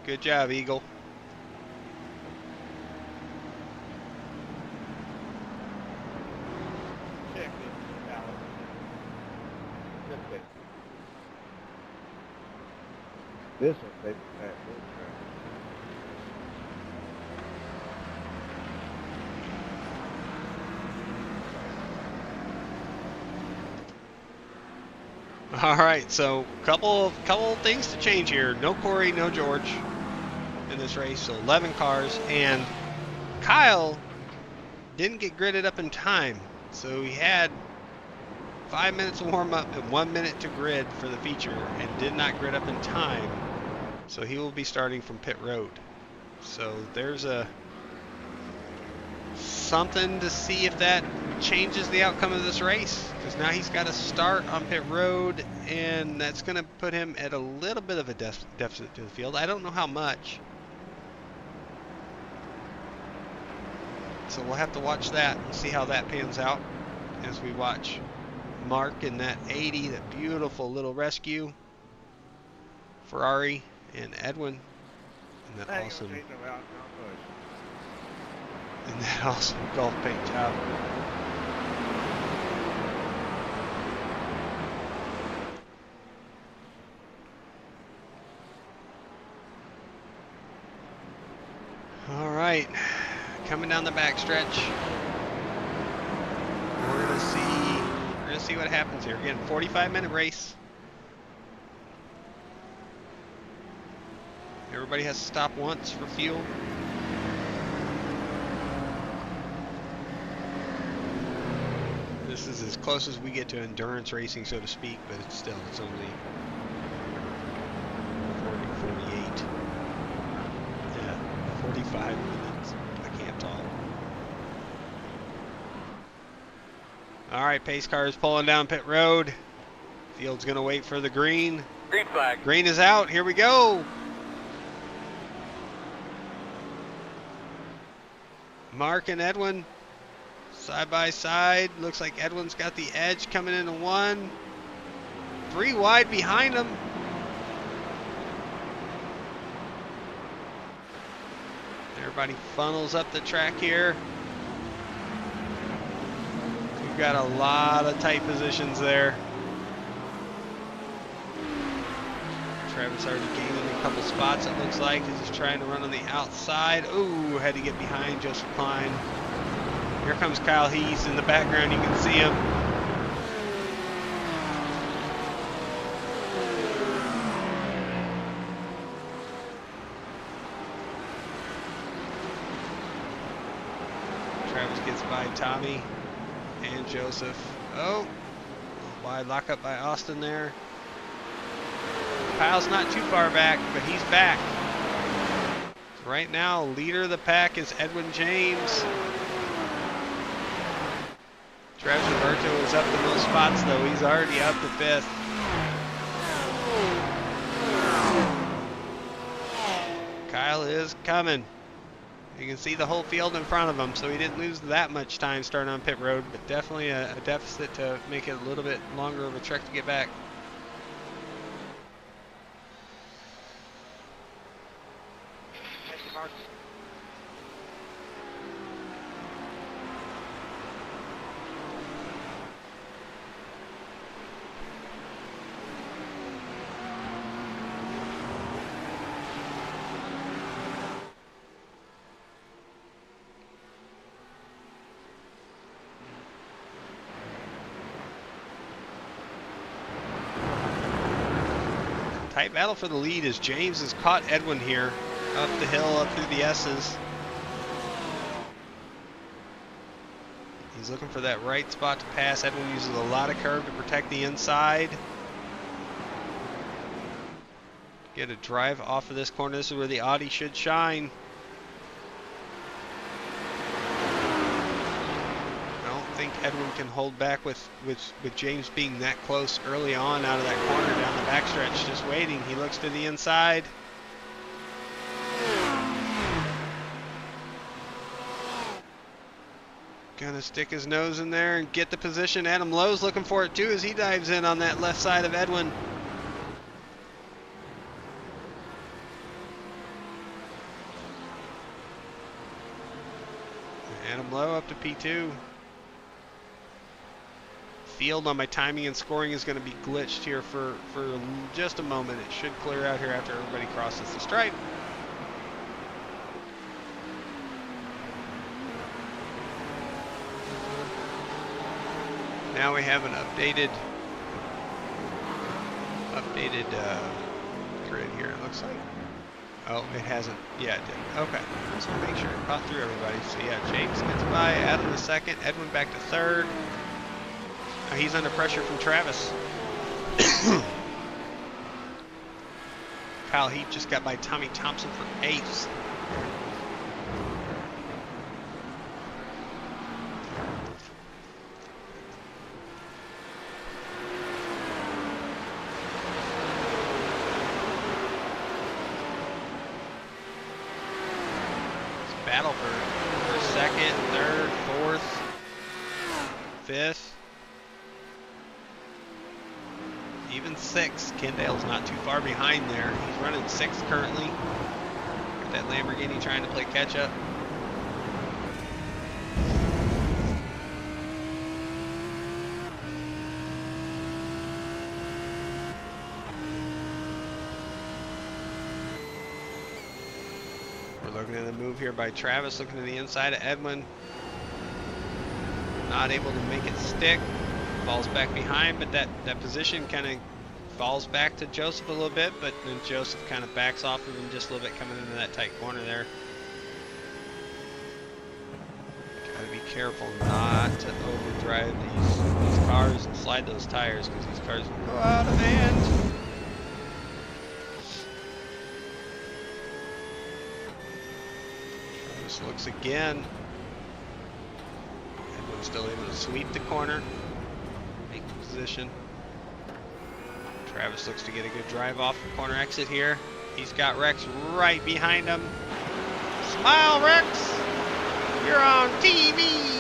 Good job, Eagle. Check this out. This one, they back. All right, so couple things to change here. No Corey, no George in this race, so 11 cars, and Kyle didn't get gridded up in time, so he had 5 minutes of warm up and 1 minute to grid for the feature, and did not grid up in time, so he will be starting from pit road. So there's something to see if that changes the outcome of this race, because now he's got to start on pit road, and that's going to put him at a little bit of a deficit to the field. I don't know how much, so we'll have to watch that and see how that pans out as we watch Mark in that 80, that beautiful little rescue Ferrari, and Edwin in that awesome golf paint job. All right, coming down the backstretch. We're gonna see what happens here. Again, 45-minute race. Everybody has to stop once for fuel. This is as close as we get to endurance racing, so to speak, but it's only 48. Yeah, 45 minutes. I can't talk. All right, pace car is pulling down pit road. Field's gonna wait for the green. Green flag. Green is out. Here we go. Mark and Edwin side by side. Looks like Edwin's got the edge coming into 1. 3 wide behind him. Everybody funnels up the track here. We've got a lot of tight positions there. Travis already gaining a couple spots, it looks like. He's just trying to run on the outside. Ooh, had to get behind Joseph Klein. Here comes Kyle Heath in the background. You can see him. Travis gets by Tommy and Joseph. Oh, wide lockup by Austin there. Kyle's not too far back, but he's back. Right now, leader of the pack is Edwin James. Travis Roberto is up the most spots, though. He's already up to 5th. Kyle is coming. You can see the whole field in front of him, so he didn't lose that much time starting on pit road, but definitely a deficit to make it a little bit longer of a trek to get back. Tight battle for the lead as James has caught Edwin here up the hill, up through the S's. He's looking for that right spot to pass. Edwin uses a lot of curve to protect the inside. Get a drive off of this corner. This is where the Audi should shine. I don't think Edwin can hold back with James being that close early on out of that corner down the backstretch. Just waiting. He looks to the inside. Gonna stick his nose in there and get the position. Adam Lowe's looking for it too as he dives in on that left side of Edwin. Adam Lowe up to P2. Field on my timing and scoring is going to be glitched here for just a moment. It should clear out here after everybody crosses the stripe. Now we have an updated grid here, it looks like. Oh, it hasn't. Yeah, it didn't. Okay. Just want to make sure it caught through everybody. So yeah, James gets by, Adam to 2nd, Edwin back to 3rd. He's under pressure from Travis. Kyle Heath just got by Tommy Thompson for 8th. Battle for 2nd, 3rd, 4th, 5th, even 6th. Kendall's not too far behind there. He's running 6th currently. Got that Lamborghini trying to play catch up. Looking at the move here by Travis, looking to the inside of Edwin. Not able to make it stick. Falls back behind, but that position kind of falls back to Joseph a little bit, but then Joseph kind of backs off of him just a little bit coming into that tight corner there. Gotta be careful not to overdrive these cars and slide those tires, because these cars will go out of hand. Looks again. Edwin's still able to sweep the corner, make the position. Travis looks to get a good drive off the corner exit here. He's got Rex right behind him. Smile, Rex! You're on TV!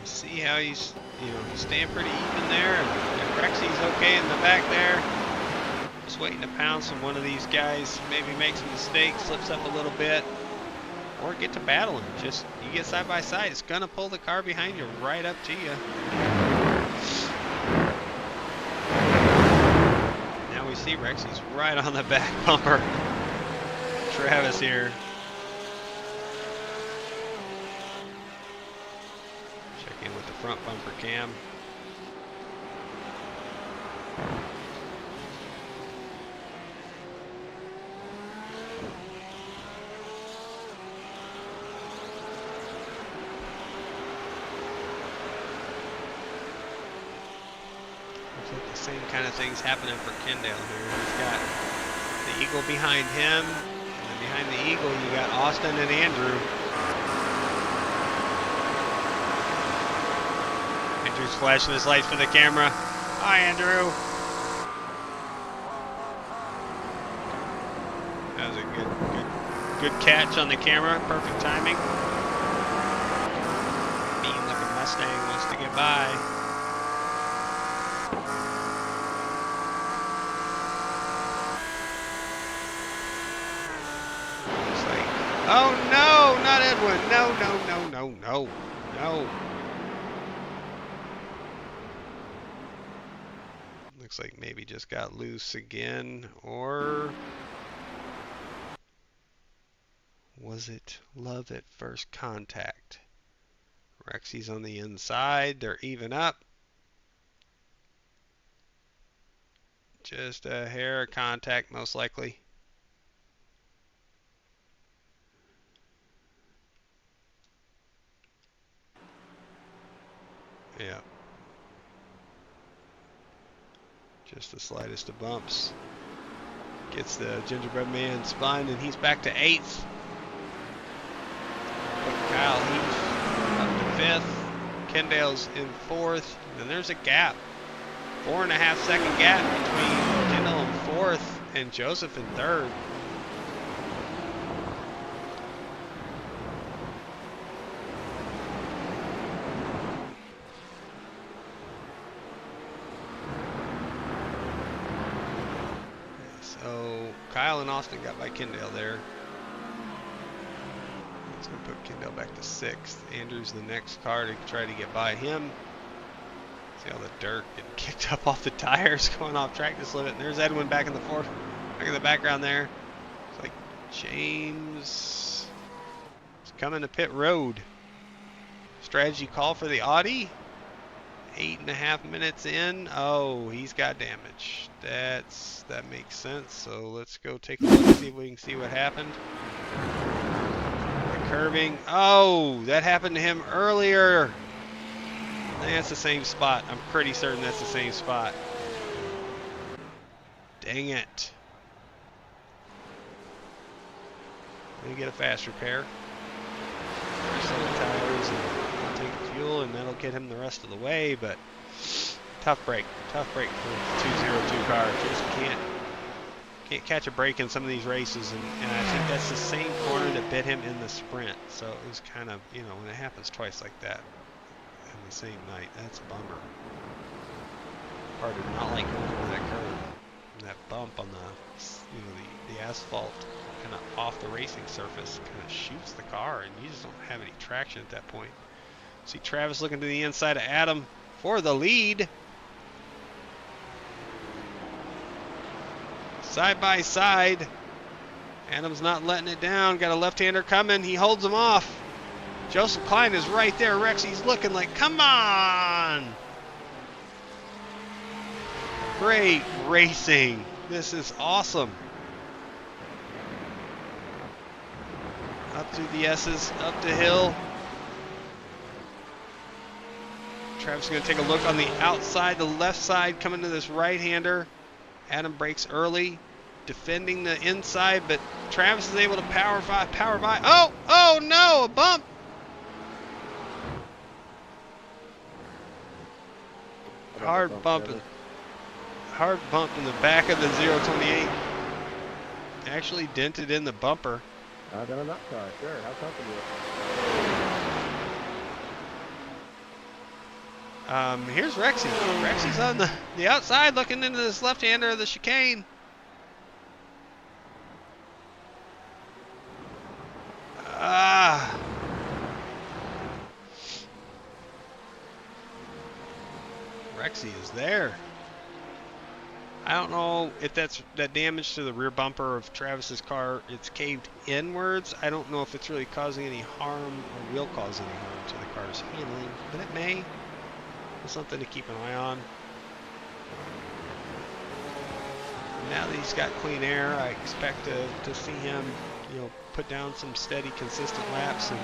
See how he's staying pretty even there, and Rexy's okay in the back there. Just waiting to pounce on one of these guys, maybe makes a mistake, slips up a little bit, or get to battling. Just, you get side by side, it's gonna pull the car behind you right up to you. Rexy's right on the back bumper. Travis here. Check in with the front bumper cam. The same kind of things happening for Kendall here. He's got the Eagle behind him, and then behind the Eagle you got Austin and Andrew. Andrew's flashing his lights for the camera. Hi, Andrew. That was a good catch on the camera. Perfect timing. Mean looking Mustang wants to get by. Oh no, not Edwin. No. Looks like maybe just got loose again, or was it love at first contact? Rexy's on the inside. They're even up. Just a hair of contact, most likely. Yeah. Just the slightest of bumps. Gets the gingerbread man spun, and he's back to 8th. Kyle Heath up to 5th. Kendall's in 4th. And there's a gap. 4.5 second gap between Kendall in 4th and Joseph in 3rd. So Kyle and Austin got by Kendall there. That's going to put Kendall back to 6th. Andrew's the next car to try to get by him. See all the dirt getting kicked up off the tires going off track this little bit. And there's Edwin back in the back in the background there. It's like James is coming to pit road. Strategy call for the Audi. 8.5 minutes in. Oh, he's got damage. That makes sense. So let's go take a look and see if we can see what happened. The curving. Oh, that happened to him earlier. I think that's the same spot. I'm pretty certain that's the same spot. Dang it. Let me get a fast repair. Set the tires and take the fuel, and that'll get him the rest of the way, but tough break for the 202 car. Just can't catch a break in some of these races, and I think that's the same corner that bit him in the sprint. So it was kind of, you know, when it happens twice like that in the same night, that's a bummer. Hard to not like going over that curve. And that bump on the, you know, the asphalt kind of off the racing surface kind of shoots the car, and you just don't have any traction at that point. See Travis looking to the inside of Adam for the lead. Side by side. Adam's not letting it down. Got a left-hander coming. He holds him off. Joseph Klein is right there. Rexy's looking like, come on! Great racing. This is awesome. Up through the S's, up the hill. Travis is going to take a look on the outside, the left side, coming to this right-hander. Adam brakes early, defending the inside, but Travis is able to power by. Oh no, a bump. Hard bump in the back of the 028. Actually dented in the bumper. I've done enough car, sure. How comfortable? Here's Rexy. Rexy's on the outside looking into this left-hander of the chicane. Rexy is there. I don't know if that's that damage to the rear bumper of Travis's car. It's caved inwards. I don't know if it's really causing any harm or will cause any harm to the car's handling, but it may. It's something to keep an eye on. Now that he's got clean air, I expect to see him, put down some steady, consistent laps and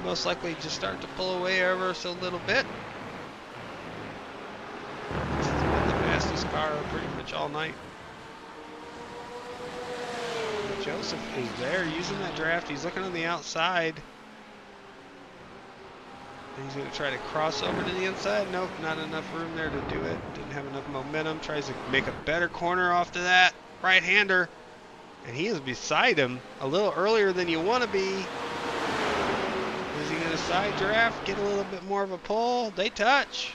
most likely just start to pull away ever so little bit. This has been the fastest car pretty much all night. Joseph is there using that draft. He's looking on the outside. He's going to try to cross over to the inside. Nope, not enough room there to do it. Didn't have enough momentum. Tries to make a better corner off to that right-hander. And he is beside him a little earlier than you want to be. Is he going to side draft, get a little bit more of a pull? They touch.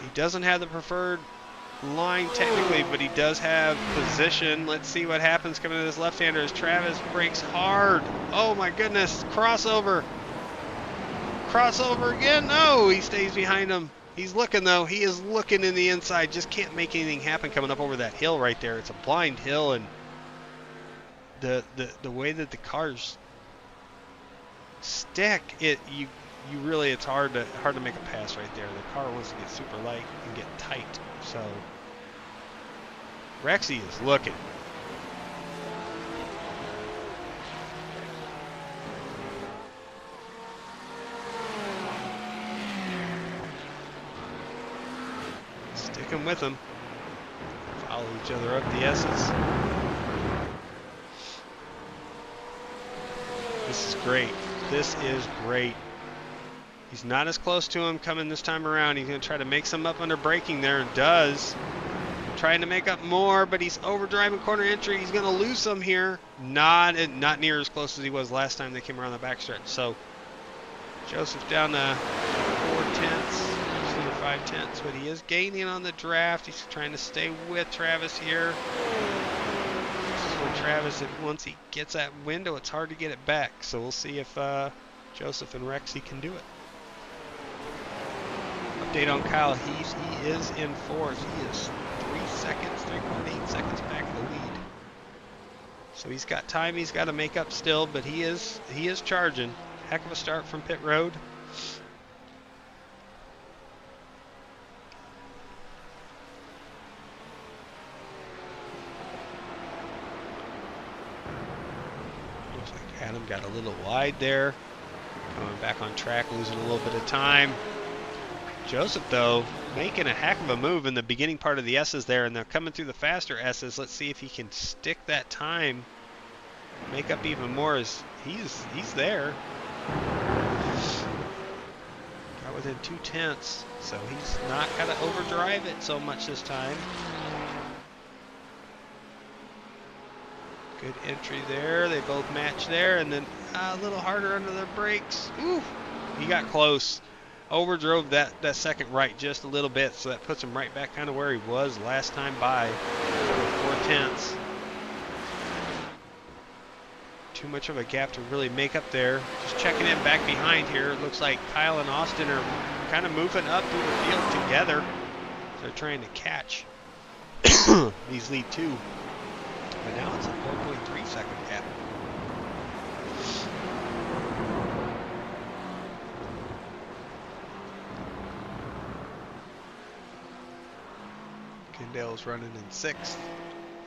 He doesn't have the preferred line technically, but he does have position. Let's see what happens coming to this left-hander as Travis brakes hard. Oh my goodness, crossover. Crossover again? No, he stays behind him. He's looking though. He is looking in the inside. Just can't make anything happen coming up over that hill right there. It's a blind hill, and the way that the cars stick, you really, it's hard to make a pass right there. The car wants to get super light and get tight. So Rexy is looking. Sticking with him. Follow each other up the S's. This is great. This is great. He's not as close to him coming this time around. He's going to try to make some up under braking there, and does. Trying to make up more, but he's overdriving corner entry. He's going to lose some here. Not near as close as he was last time they came around the backstretch. So Joseph down to 5/10, but he is gaining on the draft. He's trying to stay with Travis here. This is where Travis, once he gets that window, it's hard to get it back. So we'll see if Joseph and Rexy can do it. Update on Kyle Heath. He is in fourth. He is 3.8 seconds back of the lead. So he's got time. He's got to make up still, but he is charging. Heck of a start from pit road. Looks like Adam got a little wide there. Coming back on track, losing a little bit of time. Joseph, though, making a heck of a move in the beginning part of the S's there, and they're coming through the faster S's. Let's see if he can stick that time, make up even more as he's there. Got within 2/10, so he's not got to overdrive it so much this time. Good entry there. They both match there, and then a little harder under their brakes. Ooh, he got close. Overdrove that second right just a little bit, so that puts him right back kind of where he was last time by 4/10. Too much of a gap to really make up there. Just checking in back behind here. It looks like Kyle and Austin are kind of moving up through the field together. They're trying to catch these lead two. But now it's a 4.3 second gap. Kendall's running in 6th.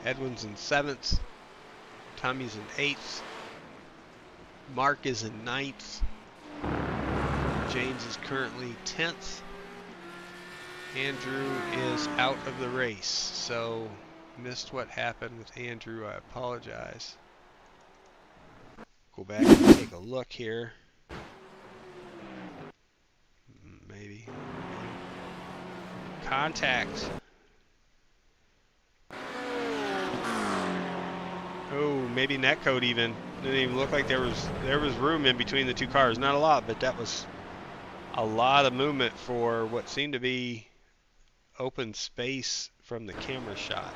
Edwin's in 7th. Tommy's in 8th. Mark is in 9th. James is currently 10th. Andrew is out of the race. So missed what happened with Andrew. I apologize. Go back and take a look here. Maybe. Contact. Oh, maybe netcode even. Didn't even look like there was room in between the two cars. Not a lot, but that was a lot of movement for what seemed to be open space from the camera shot.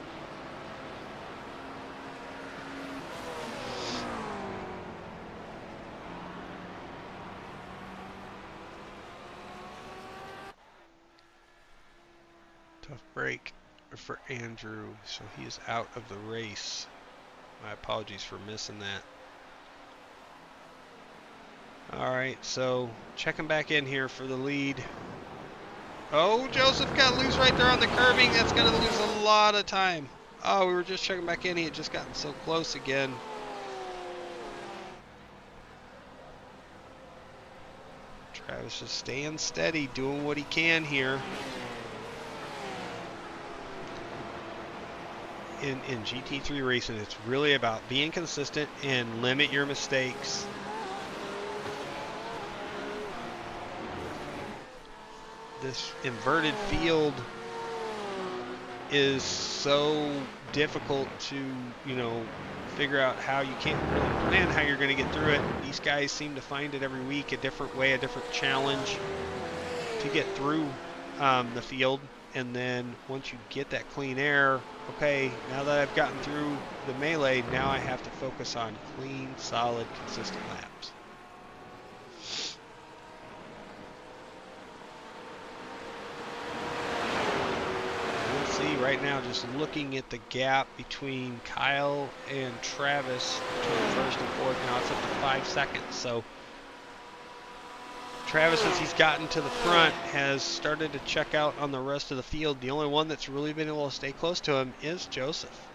Tough break for Andrew, so he is out of the race. My apologies for missing that. Alright, so checking back in here for the lead. Oh, Joseph got loose right there on the curbing. That's going to lose a lot of time. Oh, we were just checking back in. He had just gotten so close again. Travis just staying steady, doing what he can here. In GT3 racing, it's really about being consistent and limit your mistakes. This inverted field is so difficult to, figure out how you can't really plan how you're going to get through it. These guys seem to find it every week, a different way, a different challenge to get through the field. And then once you get that clean air, okay, now that I've gotten through the melee, now I have to focus on clean, solid, consistent laps. See right now, just looking at the gap between Kyle and Travis between first and fourth, now it's up to 5 seconds. So Travis, as he's gotten to the front, has started to check out on the rest of the field. The only one that's really been able to stay close to him is Joseph.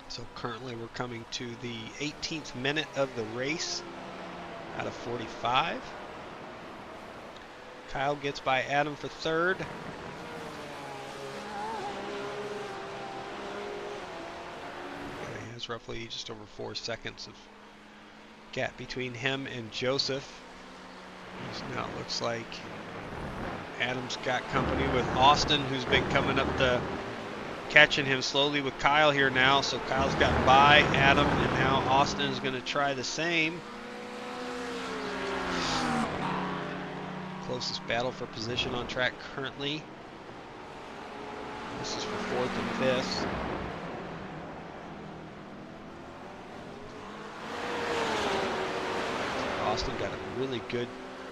So currently we're coming to the 18th minute of the race out of 45. Kyle gets by Adam for third. Okay, he has roughly just over 4 seconds of gap between him and Joseph. So now it looks like Adam's got company with Austin, who's been coming up catching him slowly with Kyle here now. So Kyle's gotten by Adam, and now Austin is going to try the same. Closest battle for position on track currently. This is for fourth and fifth. Austin got a really good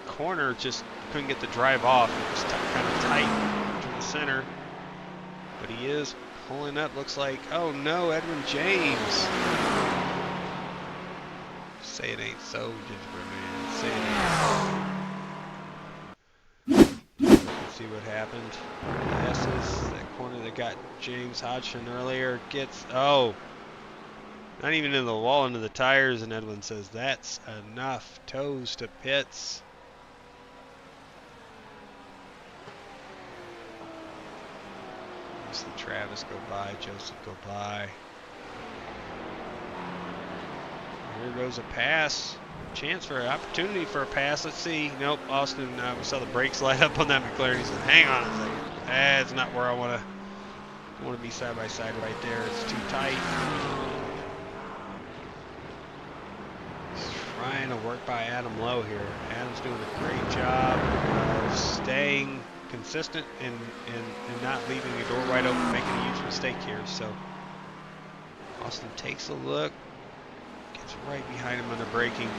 corner, just couldn't get the drive off. It was kind of tight to the center. But he is pulling up, looks like, oh no, Edwin James. Say it ain't so, Gingerbread Man. Say it ain't so. Let's see what happened. The S's, that corner that got James Hodgson earlier gets, oh, not even in the wall, into the tires, and Edwin says, that's enough. Toes to pits. See Travis go by, Joseph go by. Here goes a pass. Chance for an opportunity for a pass. Let's see. Nope, Austin, we saw the brakes light up on that McLaren. He said, hang on a second. That's not where I want to be side by side right there. It's too tight. He's trying to work by Adam Lowe here. Adam's doing a great job of staying consistent and not leaving the door wide open, making a huge mistake here. So Austin takes a look, gets right behind him on the braking.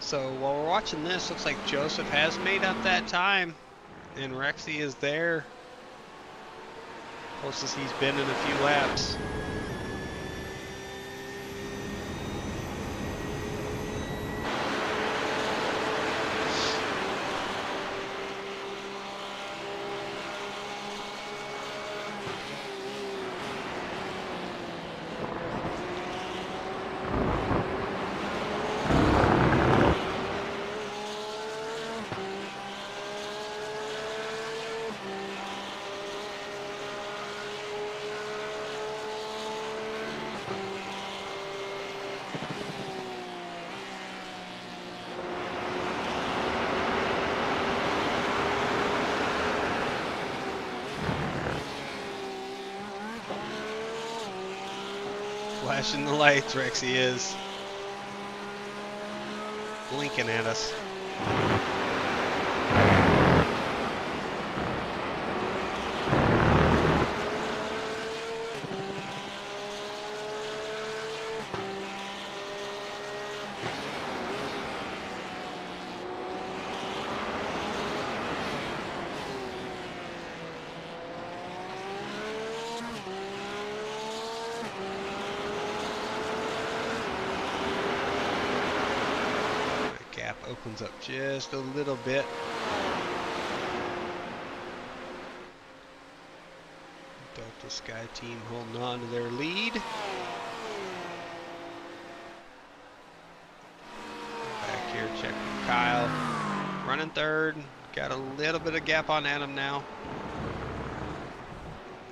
So while we're watching this, looks like Joseph has made up that time, and Rexy is there. Closest he's been in a few laps. Flashing the lights, Rexy is. Blinking at us. Gap opens up just a little bit. Delta Sky team holding on to their lead. Back here, checking Kyle. Running third. Got a little bit of gap on Adam now.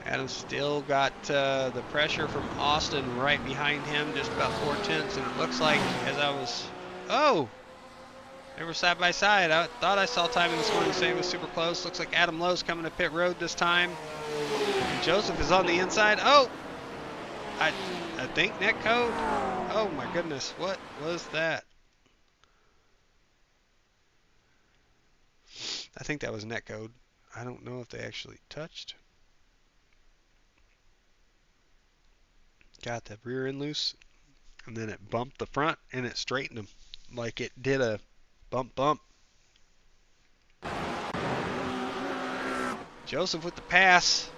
Adam's still got the pressure from Austin right behind him, just about 4/10, and it looks like as I was... Oh! They were side by side. I thought I saw timing this morning saying it was super close. Looks like Adam Lowe's coming to pit road this time. And Joseph is on the inside. Oh! I think net code. Oh my goodness. What was that? I think that was net code. I don't know if they actually touched. Got the rear end loose. And then it bumped the front and it straightened them. Like it did a bump. Joseph with the pass.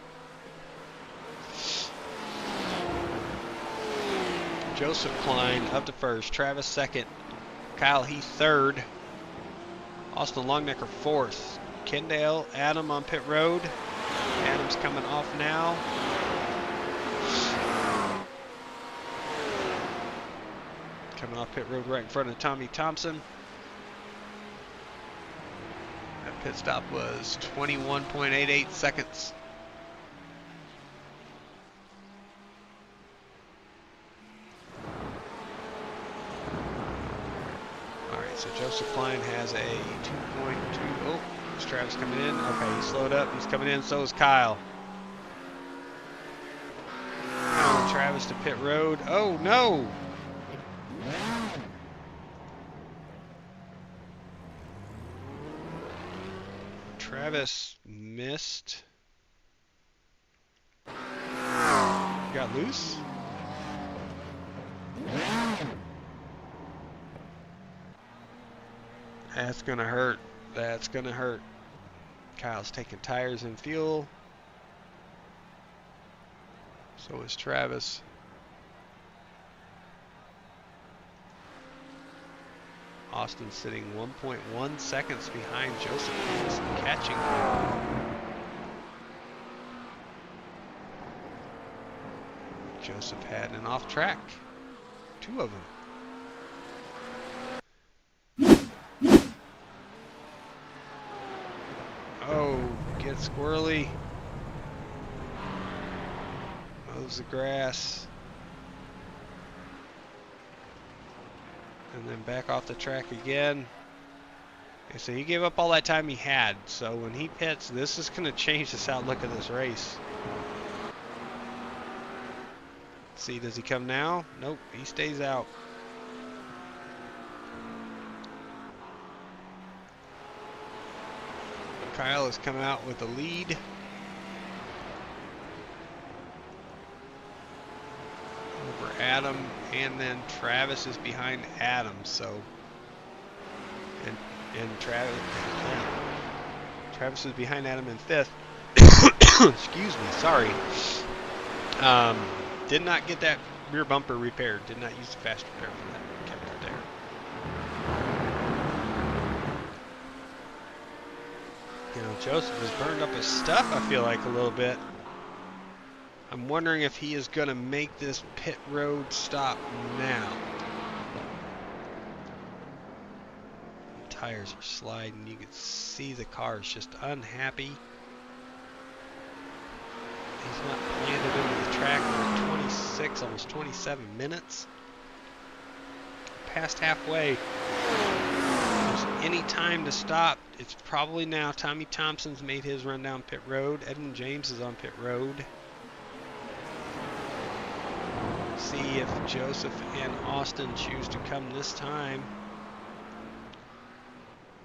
Joseph Klein up to first. Travis second. Kyle Heath third. Austin Longnecker fourth. Kendall Adam on pit road. Adam's coming off now. Coming off pit road right in front of Tommy Thompson. That pit stop was 21.88 seconds. Alright, so Joseph Klein has a 2.2. Oh, is Travis coming in? Okay, he slowed up. He's coming in. So is Kyle. Travis to pit road. Oh, no! Travis missed. Got loose. That's gonna hurt. That's gonna hurt. Kyle's taking tires and fuel. So is Travis. Austin sitting 1.1 seconds behind Joseph. He's catching him. Joseph had an off track. Two of them. Oh, get squirrely. Mows the grass. And then back off the track again. And so he gave up all that time he had. So when he pits, this is going to change this outlook of this race. See, does he come now? Nope, he stays out. Kyle is coming out with the lead. Over Adam, and then Travis is behind Adam, so And Travis was behind Adam in 5th. Excuse me, sorry. Did not get that rear bumper repaired. Did not use the fast repair for that. Kept it there. You know, Joseph has burned up his stuff, I feel like, a little bit. I'm wondering if he is going to make this pit road stop now. The tires are sliding. You can see the car is just unhappy. He's not landed into the track for 26, almost 27 minutes. Past halfway. If there's any time to stop, it's probably now. Tommy Thompson's made his run down pit road. Edwin James is on pit road. See if Joseph and Austin choose to come this time.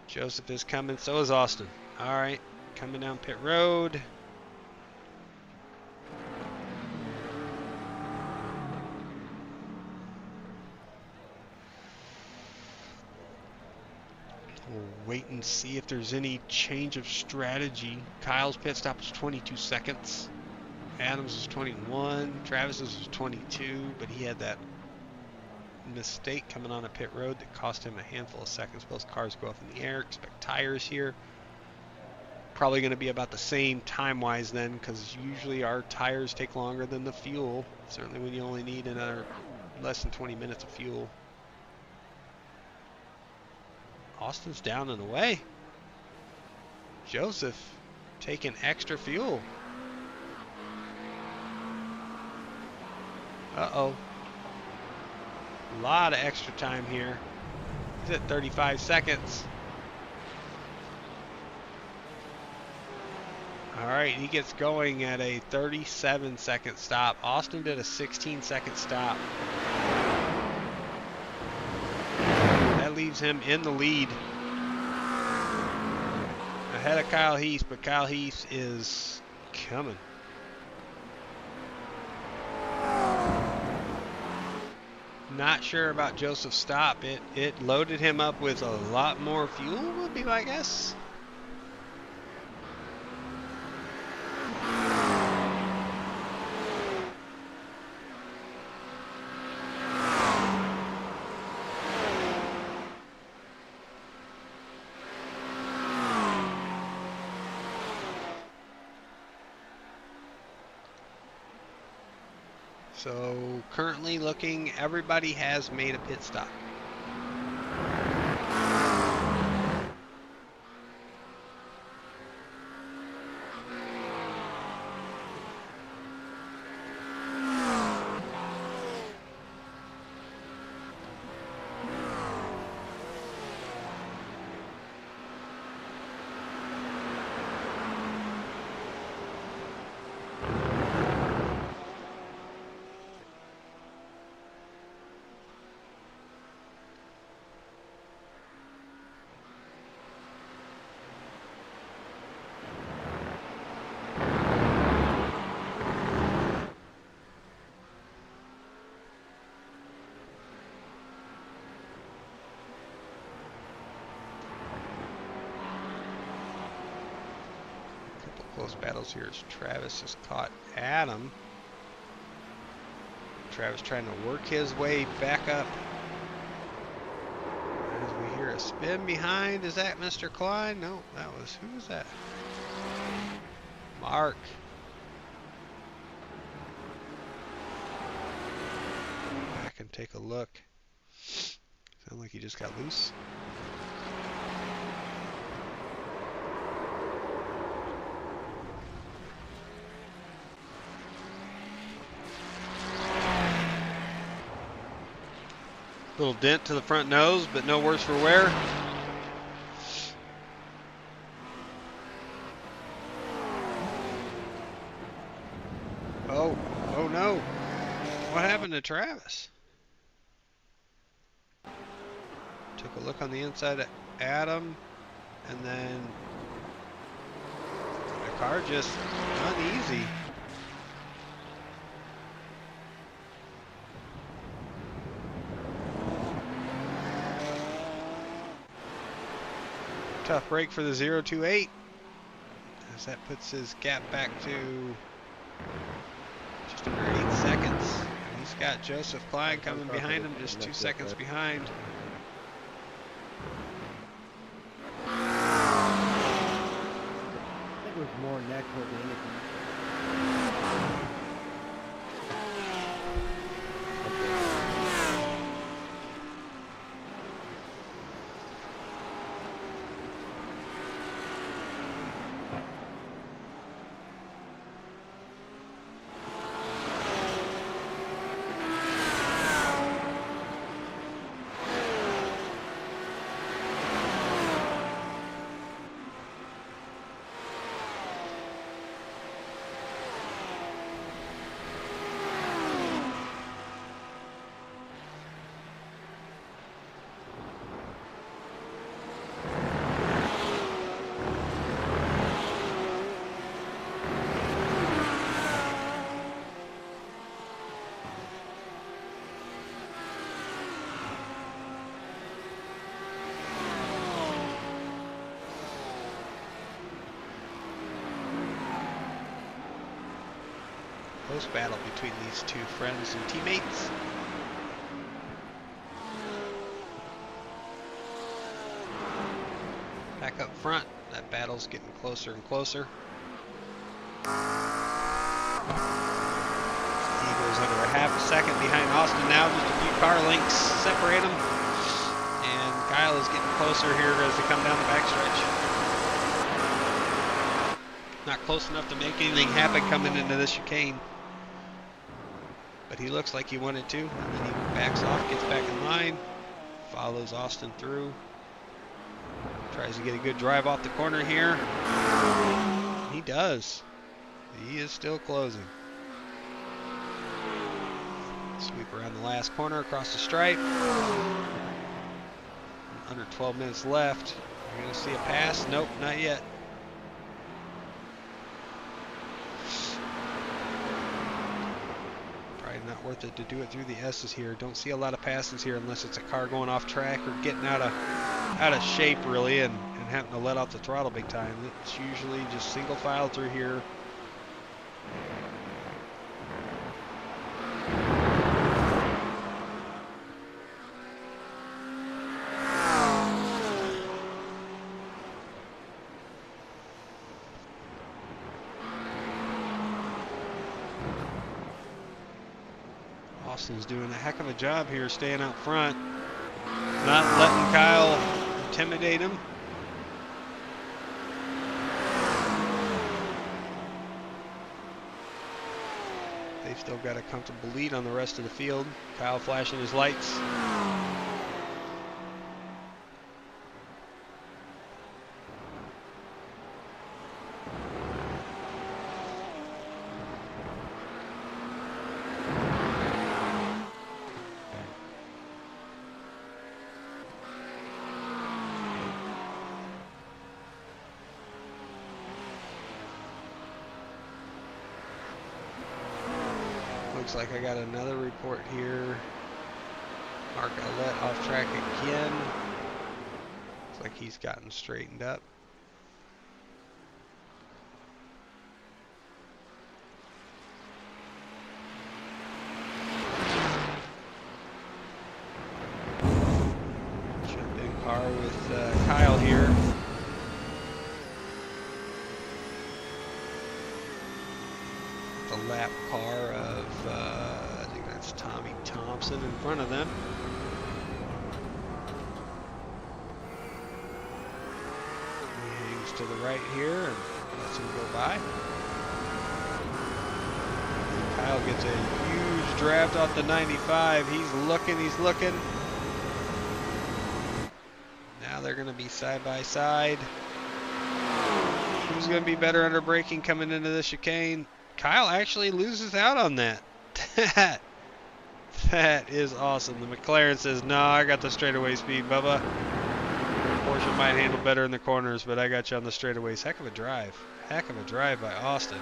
Joseph is coming, so is Austin. All right, coming down pit road. We'll wait and see if there's any change of strategy. Kyle's pit stop was 22 seconds. Adams was 21. Travis's was 22, but he had that mistake coming on a pit road that cost him a handful of seconds. Both cars go up in the air. Expect tires here. Probably going to be about the same time-wise then, because usually our tires take longer than the fuel. Certainly when you only need another less than 20 minutes of fuel. Austin's down and away. Joseph taking extra fuel. Uh-oh. A lot of extra time here. He's at 35 seconds. All right, he gets going at a 37-second stop. Austin did a 16-second stop. That leaves him in the lead. Ahead of Kyle Heath, but Kyle Heath is coming. Not sure about Joseph's stop. It loaded him up with a lot more fuel, would be my guess. So currently looking, everybody has made a pit stop. Close battles here as Travis has caught Adam. Travis trying to work his way back up. As we hear a spin behind, is that Mr. Klein? No, that was, who was that? Mark. Back and take a look. Sound like he just got loose. Little dent to the front nose, but no worse for wear. Oh no. What happened to Travis? Took a look on the inside of Adam, and then the car just uneasy. Tough break for the 028, as that puts his gap back to just under 8 seconds. And he's got Joseph Klein coming behind him, just 2 seconds behind. I think it was more neck than anything. Close battle between these two friends and teammates. Back up front, that battle's getting closer and closer. Eagles under a half a second behind Austin now, just a few car lengths separate them. And Kyle is getting closer here as they come down the backstretch. Not close enough to make anything happen coming into this chicane. But he looks like he wanted to, and then he backs off, gets back in line, follows Austin through, tries to get a good drive off the corner here. He does. He is still closing. Sweep around the last corner across the stripe. Under 12 minutes left. You're going to see a pass? Nope, not yet. Not worth it to do it through the S's here. Don't see a lot of passes here unless it's a car going off track or getting out of shape really and having to let off the throttle big time. It's usually just single file through here. Austin's doing a heck of a job here staying out front, not letting Kyle intimidate him. They've still got a comfortable lead on the rest of the field. Kyle flashing his lights. Looks like I got another report here. Mark Ouellette off track again. Looks like he's gotten straightened up. Jumped in car with Kyle here. The lap car of, I think that's Tommy Thompson in front of them. He hangs to the right here and lets him go by. Kyle gets a huge draft off the 95. He's looking. Now they're going to be side by side. Who's going to be better under braking coming into the chicane? Kyle actually loses out on that. That is awesome. The McLaren says, no, I got the straightaway speed, Bubba. Porsche might handle better in the corners, but I got you on the straightaways. Heck of a drive. Heck of a drive by Austin.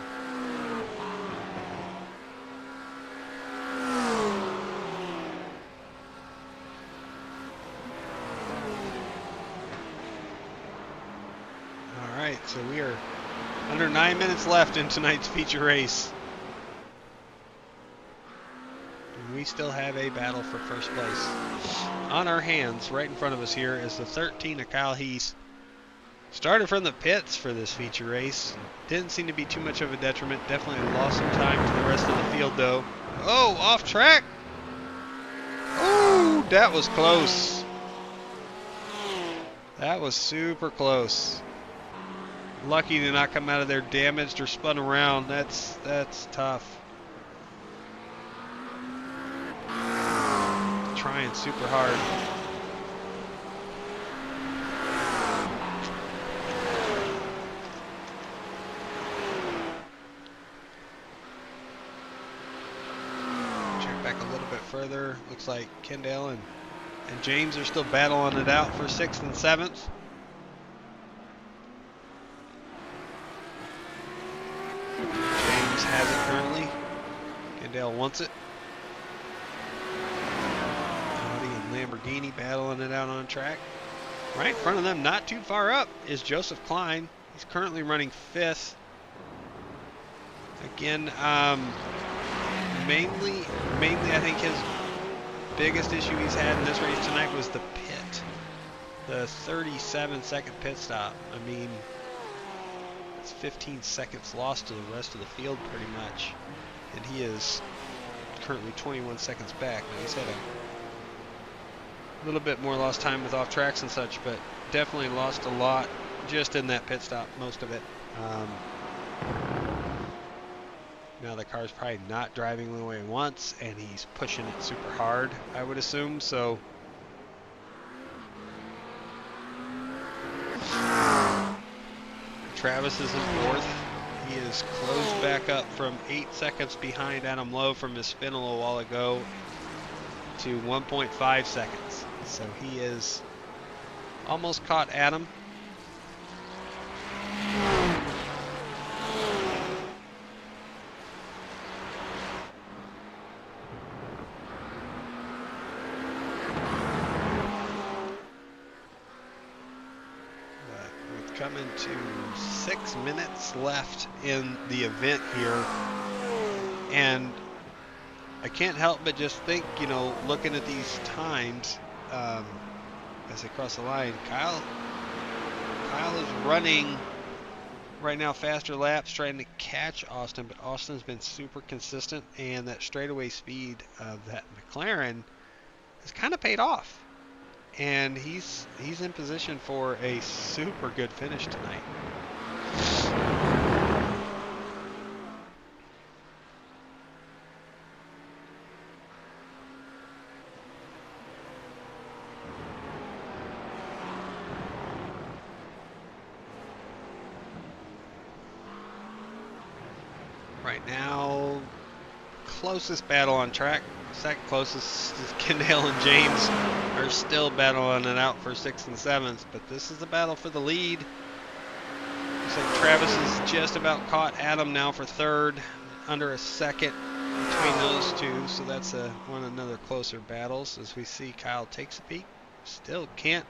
So we are under 9 minutes left in tonight's feature race. And we still have a battle for first place on our hands. Right in front of us here is the 13 of Kyle Heese. Started from the pits for this feature race. Didn't seem to be too much of a detriment. Definitely lost some time to the rest of the field though. Oh, off track. Oh, that was close. That was super close. Lucky to not come out of there damaged or spun around. That's tough. Trying super hard. Check back a little bit further. Looks like Kendall and James are still battling it out for 6th and 7th. James has it currently. Kendall wants it. Audi and Lamborghini battling it out on track. Right in front of them, not too far up, is Joseph Klein. He's currently running 5th. Again, mainly I think his biggest issue he's had in this race tonight was the pit. The 37-second pit stop. I mean, it's 15 seconds lost to the rest of the field pretty much. And he is currently 21 seconds back. Now he's had a little bit more lost time with off tracks and such, but definitely lost a lot just in that pit stop, most of it. Now the car's probably not driving the way he wants, and he's pushing it super hard, I would assume, so. Travis is in 4th. He is closed back up from 8 seconds behind Adam Lowe from his spin a little while ago to 1.5 seconds. So he is almost caught Adam. Coming to 6 minutes left in the event here, and I can't help but just think, you know, looking at these times as they cross the line, Kyle is running right now faster laps trying to catch Austin, but Austin's been super consistent, and that straightaway speed of that McLaren has kind of paid off. And he's in position for a super good finish tonight. Right now, closest battle on track. Second closest is Kendall and James are still battling it out for 6th and 7th, but this is the battle for the lead. Looks like Travis is just about caught Adam now for 3rd, under a second between those two, so that's one another closer battles as we see Kyle takes a peek. Still can't.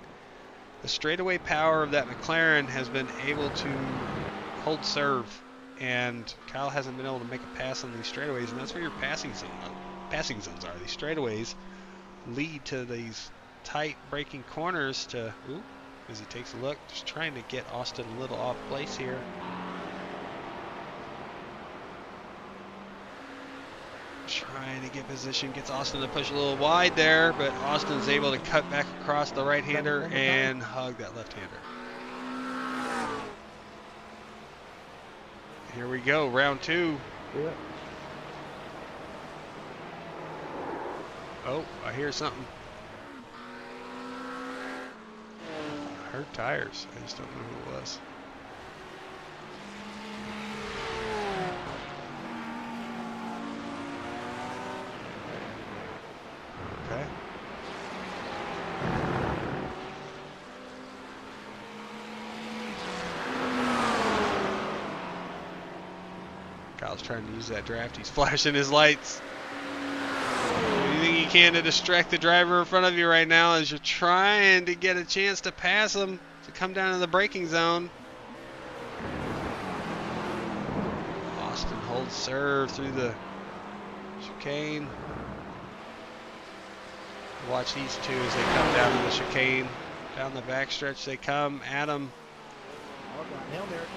The straightaway power of that McLaren has been able to hold serve, and Kyle hasn't been able to make a pass on these straightaways, and that's where your passing zones are. These straightaways lead to these tight braking corners to, ooh, as he takes a look, just trying to get Austin a little off place here. Trying to get position, gets Austin to push a little wide there, but Austin's able to cut back across the right-hander and hug that left-hander. Here we go, round 2. Yeah. Oh, I hear something. I heard tires. I just don't know who it was. Okay. Kyle's trying to use that draft. He's flashing his lights. Anything you can to distract the driver in front of you right now as you're trying to get a chance to pass him to come down to the braking zone. Old serve through the chicane. Watch these two as they come down to the chicane. Down the backstretch they come. Adam. Oh, God, Hail Mary.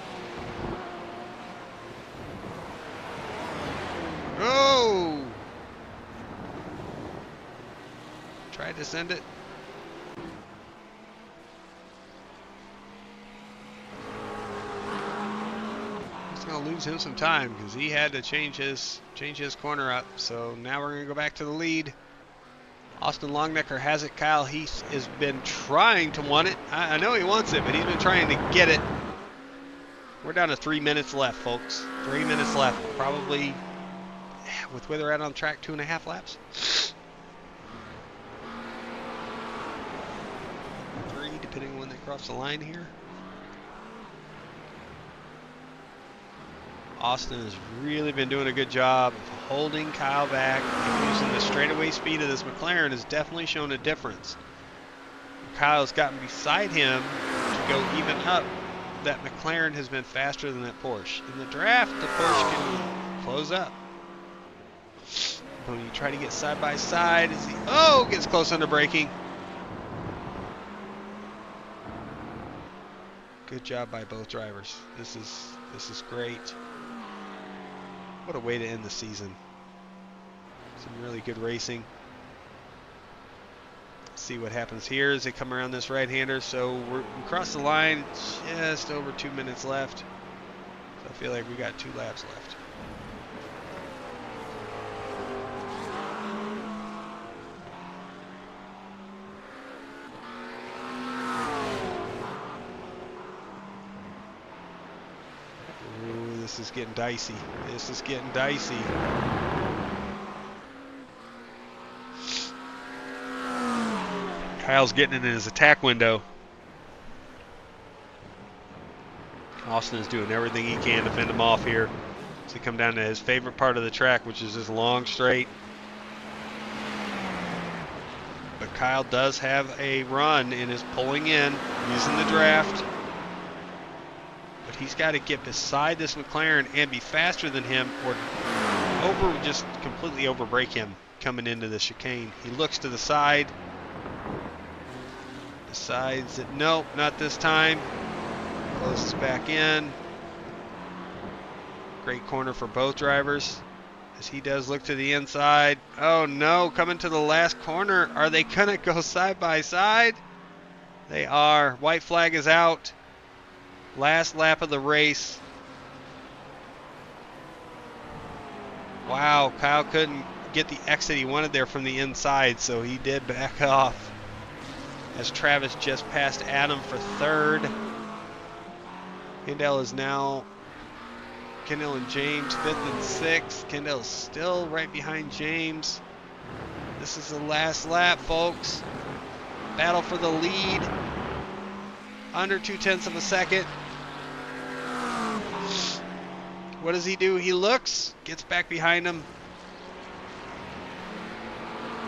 Oh! Tried to send it. It's gonna lose him some time because he had to change his corner up. So now we're gonna go back to the lead. Austin Longnecker has it. Kyle Heath has been trying to want it. I know he wants it, but he's been trying to get it. We're down to 3 minutes left, folks. 3 minutes left. Probably, with where they're at on the track, 2.5 laps. 3, depending on when they cross the line here. Austin has really been doing a good job of holding Kyle back and using the straightaway speed of this McLaren has definitely shown a difference. Kyle's gotten beside him to go even up. That McLaren has been faster than that Porsche. In the draft, the Porsche can close up. But when you try to get side by side, as he gets close under braking. Good job by both drivers. This is great. What a way to end the season. Some really good racing. Let's see what happens here as they come around this right-hander. So we crossed the line, just over 2 minutes left. So I feel like we got 2 laps left. Ooh, this is getting dicey. This is getting dicey. Kyle's getting in his attack window. Austin is doing everything he can to fend him off here. So come down to his favorite part of the track, which is this long straight. But Kyle does have a run and is pulling in, using the draft. But he's got to get beside this McLaren and be faster than him or just completely overbrake him coming into the chicane. He looks to the side. Decides that nope, not this time. Closes back in. Great corner for both drivers as he does look to the inside. Oh no, coming to the last corner. Are they gonna go side by side? They are. White flag is out. Last lap of the race. Wow, Kyle couldn't get the exit he wanted there from the inside, so he did back off. As Travis just passed Adam for third. Kendall is now, Kendall and James 5th and 6th. Kendall's still right behind James. This is the last lap, folks. Battle for the lead. Under 0.2 of a second. What does he do? He looks, gets back behind him.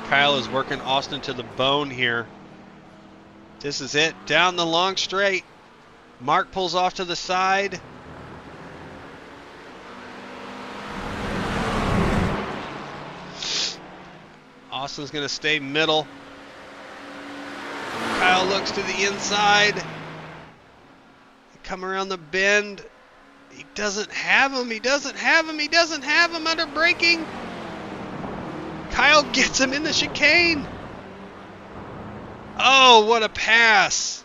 Kyle is working Austin to the bone here. This is it. Down the long straight. Mark pulls off to the side. Austin's going to stay middle. Kyle looks to the inside. They come around the bend. He doesn't have him. He doesn't have him. He doesn't have him under braking. Kyle gets him in the chicane. Oh, what a pass.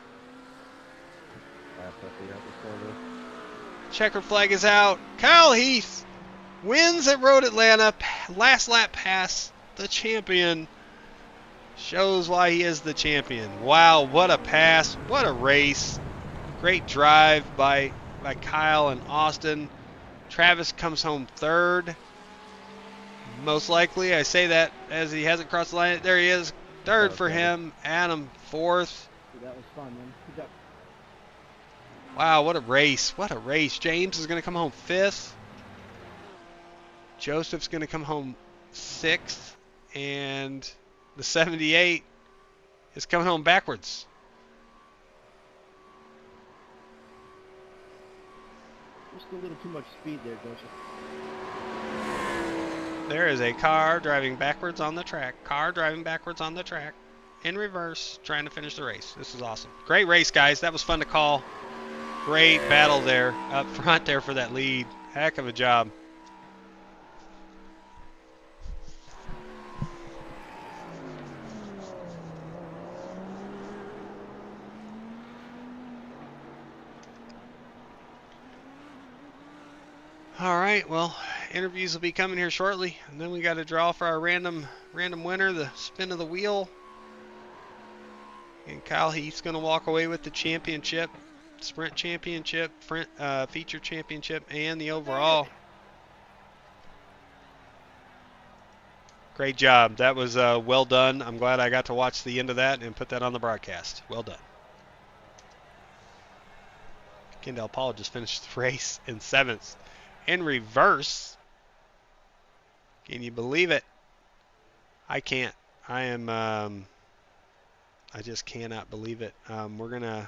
Checker flag is out. Kyle Heath wins at Road Atlanta. Last lap pass. The champion. Shows why he is the champion. Wow, what a pass. What a race. Great drive by Kyle and Austin. Travis comes home third. Most likely, I say that as he hasn't crossed the line. There he is. Third for him. Adam fourth. That was fun, man. Good job. Wow, what a race. What a race. James is going to come home 5th. Joseph's going to come home 6th. And the 78 is coming home backwards. Just a little too much speed there, Joseph. There is a car driving backwards on the track. Car driving backwards on the track. In reverse, trying to finish the race. This is awesome. Great race, guys. That was fun to call. Great battle there up front there for that lead. Heck of a job. All right, well, interviews will be coming here shortly, and then we got to draw for our random winner, the spin of the wheel. And Kyle Heath's going to walk away with the championship, sprint championship, feature championship, and the overall. Great job. That was well done. I'm glad I got to watch the end of that and put that on the broadcast. Well done. Kendall Paul just finished the race in 7th. In reverse. Can you believe it? I can't. I just cannot believe it. We're going to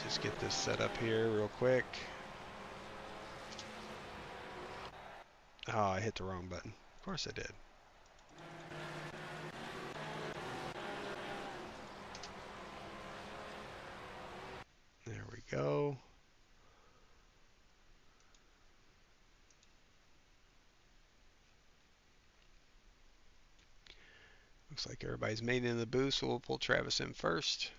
just get this set up here real quick. Oh, I hit the wrong button. Of course I did. There we go. Looks like everybody's made it in the booth, so we'll pull Travis in first.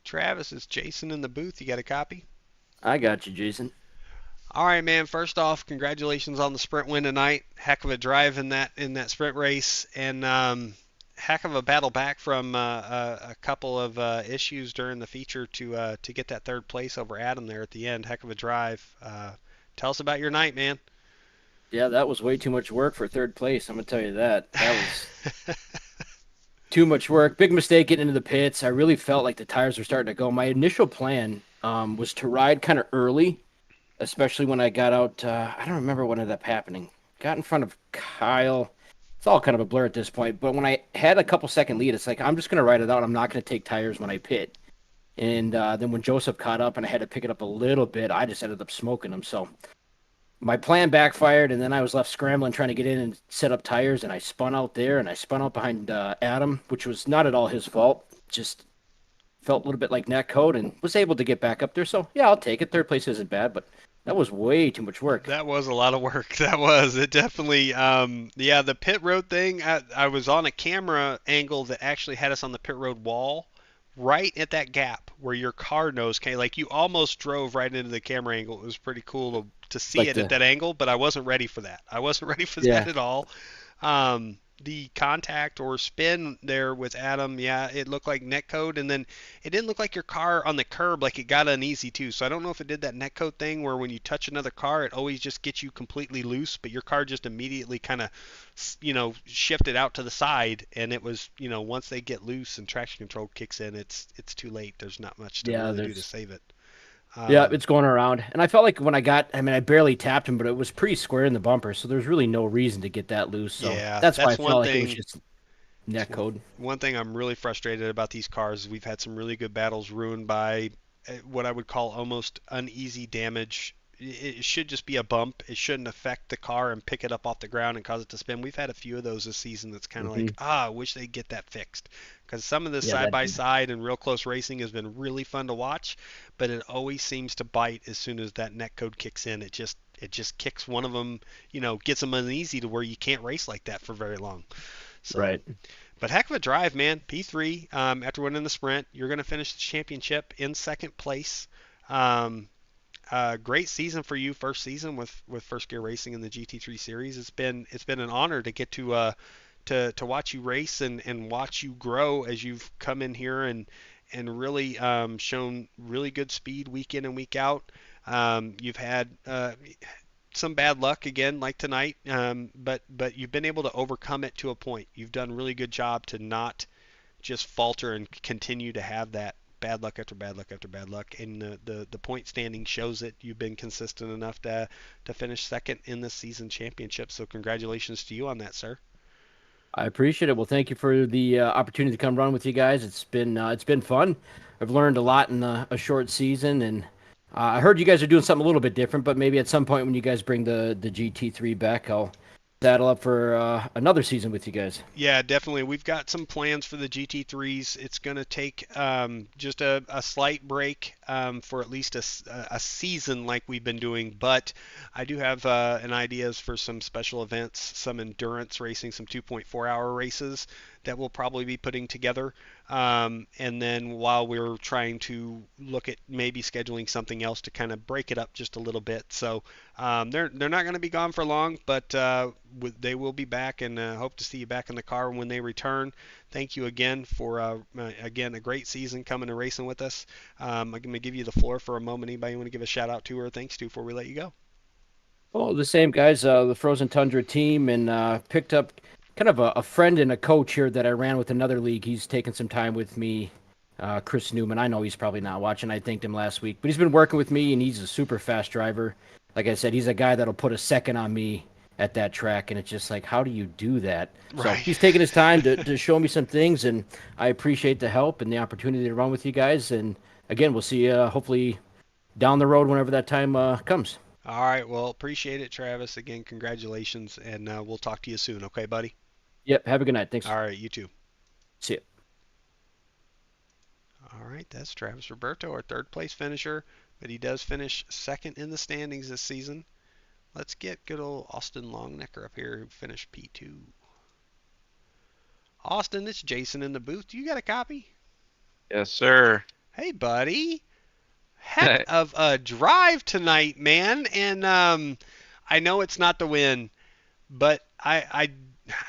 Travis, is Jason in the booth? You got a copy? I got you, Jason. All right, man. First off, congratulations on the sprint win tonight. Heck of a drive in that sprint race, and heck of a battle back from a couple of issues during the feature to get that 3rd place over Adam there at the end. Heck of a drive. Tell us about your night, man. Yeah, that was way too much work for 3rd place. I'm gonna tell you that. That was too much work. Big mistake getting into the pits. I really felt like the tires were starting to go. My initial plan was to ride kind of early, especially when I got out. I don't remember what ended up happening. Got in front of Kyle. It's all kind of a blur at this point. But when I had a couple second lead, it's like, I'm just going to ride it out. I'm not going to take tires when I pit. And then when Joseph caught up and I had to pick it up a little bit, I just ended up smoking him. So my plan backfired, and then I was left scrambling trying to get in and set up tires, and I spun out there, and I spun out behind Adam, which was not at all his fault. Just felt a little bit like net code and was able to get back up there. So, yeah, I'll take it. 3rd place isn't bad, but that was way too much work. That was a lot of work. That was. It definitely, yeah, the pit road thing, I was on a camera angle that actually had us on the pit road wall right at that gap where your car nose came. Like, you almost drove right into the camera angle. It was pretty cool to see Like it at that angle, but I wasn't ready for that. I wasn't ready for Yeah. that at all. The contact or spin there with Adam, yeah, it looked like netcode, and then it didn't look like your car on the curb, like it got uneasy too. So I don't know if it did that netcode thing where when you touch another car, it always just gets you completely loose, but your car just immediately kind of, shifted out to the side, and it was, once they get loose and traction control kicks in, it's too late. There's not much to Yeah, really do there's to save it. Yeah, it's going around. And I felt like when I barely tapped him, but it was pretty square in the bumper, so there's really no reason to get that loose. So Yeah, that's why I that's felt one like it was thing. just net code. One thing I'm really frustrated about these cars is we've had some really good battles ruined by what I would call almost uneasy damage. It should just be a bump. It shouldn't affect the car and pick it up off the ground and cause it to spin. We've had a few of those this season that's kind of like, I wish they'd get that fixed. Because some of this Yeah, that'd be side-by-side and real close racing has been really fun to watch, but it always seems to bite as soon as that net code kicks in. It just kicks one of them, gets them uneasy to where you can't race like that for very long. So, right. but heck of a drive, man. P3, after winning the sprint, you're going to finish the championship in 2nd place. Great season for you, first season with First Gear Racing in the GT3 series. It's been an honor to get to watch you race and watch you grow as you've come in here and really shown really good speed week in and week out. You've had some bad luck again, like tonight, but you've been able to overcome it to a point. You've done a really good job to not just falter and continue to have that bad luck after bad luck after bad luck. And the point standing shows it. You've been consistent enough to finish 2nd in the season championship. So congratulations to you on that, sir. I appreciate it. Well, thank you for the opportunity to come run with you guys. It's been fun. I've learned a lot in a short season, and I heard you guys are doing something a little bit different. But maybe at some point when you guys bring the GT3 back, I'll saddle up for another season with you guys. Yeah, definitely. We've got some plans for the GT3s. It's going to take just a slight break for at least a season like we've been doing. But I do have an ideas for some special events, some endurance racing, some 2.4-hour races that we'll probably be putting together. And then while we're trying to look at maybe scheduling something else to kind of break it up just a little bit. So they're not going to be gone for long, but they will be back, and hope to see you back in the car when they return. Thank you again for again a great season coming and racing with us. I'm going to give you the floor for a moment. Anybody want to give a shout out to or thanks to before we let you go? Oh, the same guys, the Frozen Tundra team, and picked up kind of a friend and a coach here that I ran with another league. He's taken some time with me, Chris Newman. I know he's probably not watching. I thanked him last week, but he's been working with me, and he's a super fast driver. Like I said, he's a guy that'll put a second on me at that track, and it's just like, how do you do that? So Right. he's taking his time to show me some things, and I appreciate the help and the opportunity to run with you guys. And again, we'll see you hopefully down the road whenever that time comes. All right. Well, appreciate it, Travis. Again, congratulations, and we'll talk to you soon. Okay, buddy? Yep. Have a good night. Thanks. All right. You too. See you. All right. That's Travis Roberto, our third place finisher, but he does finish second in the standings this season. Let's get good old Austin Longnecker up here who finished P2. Austin, it's Jason in the booth. You got a copy? Yes, sir. Hey, buddy. Heck of a drive tonight, man. And I know it's not the win, but I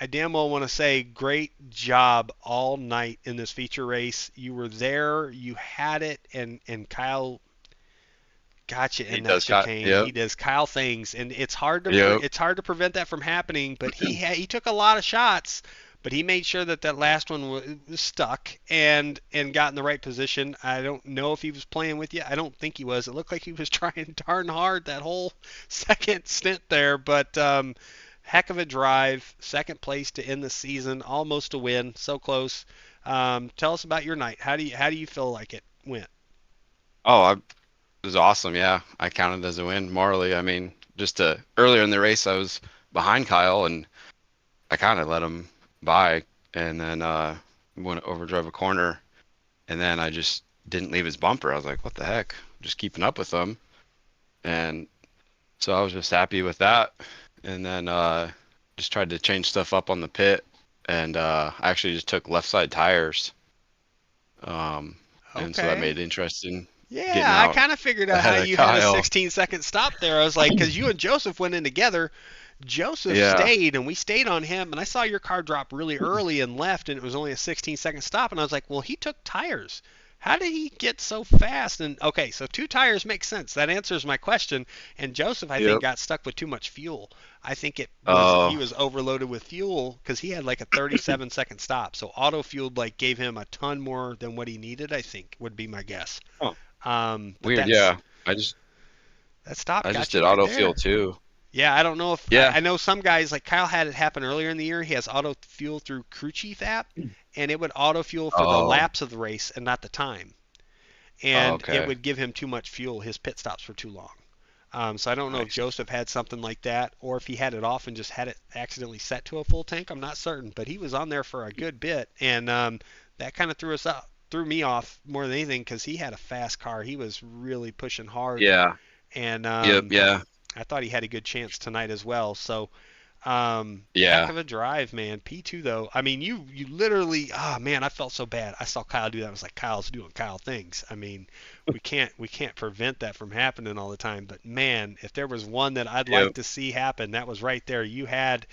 damn well want to say great job all night in this feature race. You were there, you had it, and Kyle gotcha He in that does got. chicane. Yep. He does Kyle things, and Yep. it's hard to prevent that from happening. But he took a lot of shots, but he made sure that that last one was stuck and got in the right position. I don't know if he was playing with you. I don't think he was. It looked like he was trying darn hard that whole second stint there, but heck of a drive, second place to end the season, almost a win, so close. Tell us about your night. How do you feel like it went? It was awesome. Yeah, I counted as a win morally. I mean, just earlier in the race, I was behind Kyle, and I kind of let him by, and then went overdrove a corner, and then I just didn't leave his bumper. I was like, what the heck? Just keeping up with him, and so I was just happy with that, and then just tried to change stuff up on the pit, and I actually just took left side tires, and so that Okay. made it interesting getting Yeah, I out kind of figured out how ahead of you had a Kyle. 16-second stop there. I was like, because you and Joseph went in together. Joseph Yeah. stayed, and we stayed on him. And I saw your car drop really early and left, and it was only a 16-second stop. And I was like, well, he took tires. How did he get so fast? And okay, so two tires makes sense. That answers my question. And Joseph, I think, Yep. got stuck with too much fuel. I think he Oh, was overloaded with fuel because he had like a 37-second stop. So auto fueled like gave him a ton more than what he needed. I think would be my guess. oh, But weird. Yeah. I just that stop I just got you did right auto there. fuel too. Yeah, I don't know if Yeah. I know some guys like Kyle had it happen earlier in the year. He has auto fuel through Crew Chief app, and it would auto fuel for the Oh. laps of the race and not the time. Oh, And it okay. would give him too much fuel. His pit stops were too long. So I don't know if Nice. Joseph had something like that, or if he had it off and just had it accidentally set to a full tank. I'm not certain, but he was on there for a good bit, and that kind of threw me off more than anything because he had a fast car. He was really pushing hard, Yeah. and Yep. Yeah. I thought he had a good chance tonight as well. So heck Yeah. of a drive, man. P2 though. I mean, you literally. Ah, man, I felt so bad. I saw Kyle do that. I was like, Kyle's doing Kyle things. I mean, we can't prevent that from happening all the time. But man, if there was one that I'd like Yep. to see happen, that was right there. You had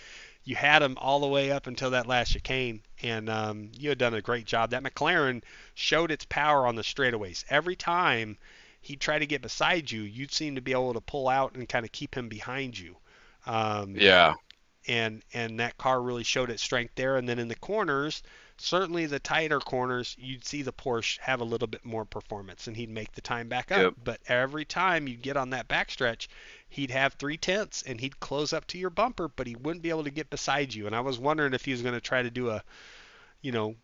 him all the way up until that last chicane, and you had done a great job. That McLaren showed its power on the straightaways. Every time he'd try to get beside you, you'd seem to be able to pull out and kind of keep him behind you. Um, Yeah. and that car really showed its strength there. And then in the corners, certainly the tighter corners, you'd see the Porsche have a little bit more performance, and he'd make the time back up. Yep. But every time you'd get on that backstretch, he'd have 3/10, and he'd close up to your bumper, but he wouldn't be able to get beside you. And I was wondering if he was going to try to do a, you know,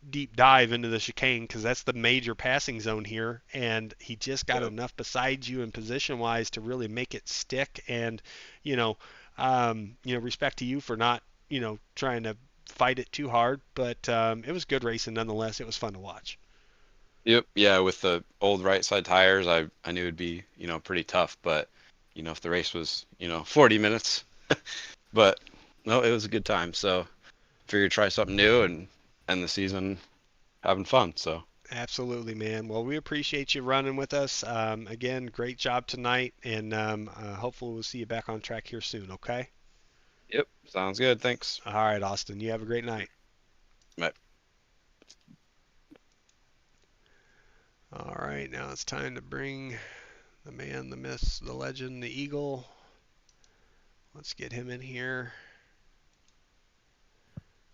deep dive into the chicane, because that's the major passing zone here, and he just got Yep. enough beside you and position wise to really make it stick. And respect to you for not trying to fight it too hard, but it was good racing nonetheless. It was fun to watch. Yep. Yeah. With the old right side tires, I knew it'd be pretty tough, but if the race was 40 minutes, but no, it was a good time. So figured try something new and end the season having fun. So Absolutely, man. Well, we appreciate you running with us. Again, great job tonight, and hopefully we'll see you back on track here soon, okay? yep, sounds good. Thanks. All right, Austin, you have a great night. Bye. All right, now it's time to bring the man, the myth, the legend, the eagle. Let's get him in here.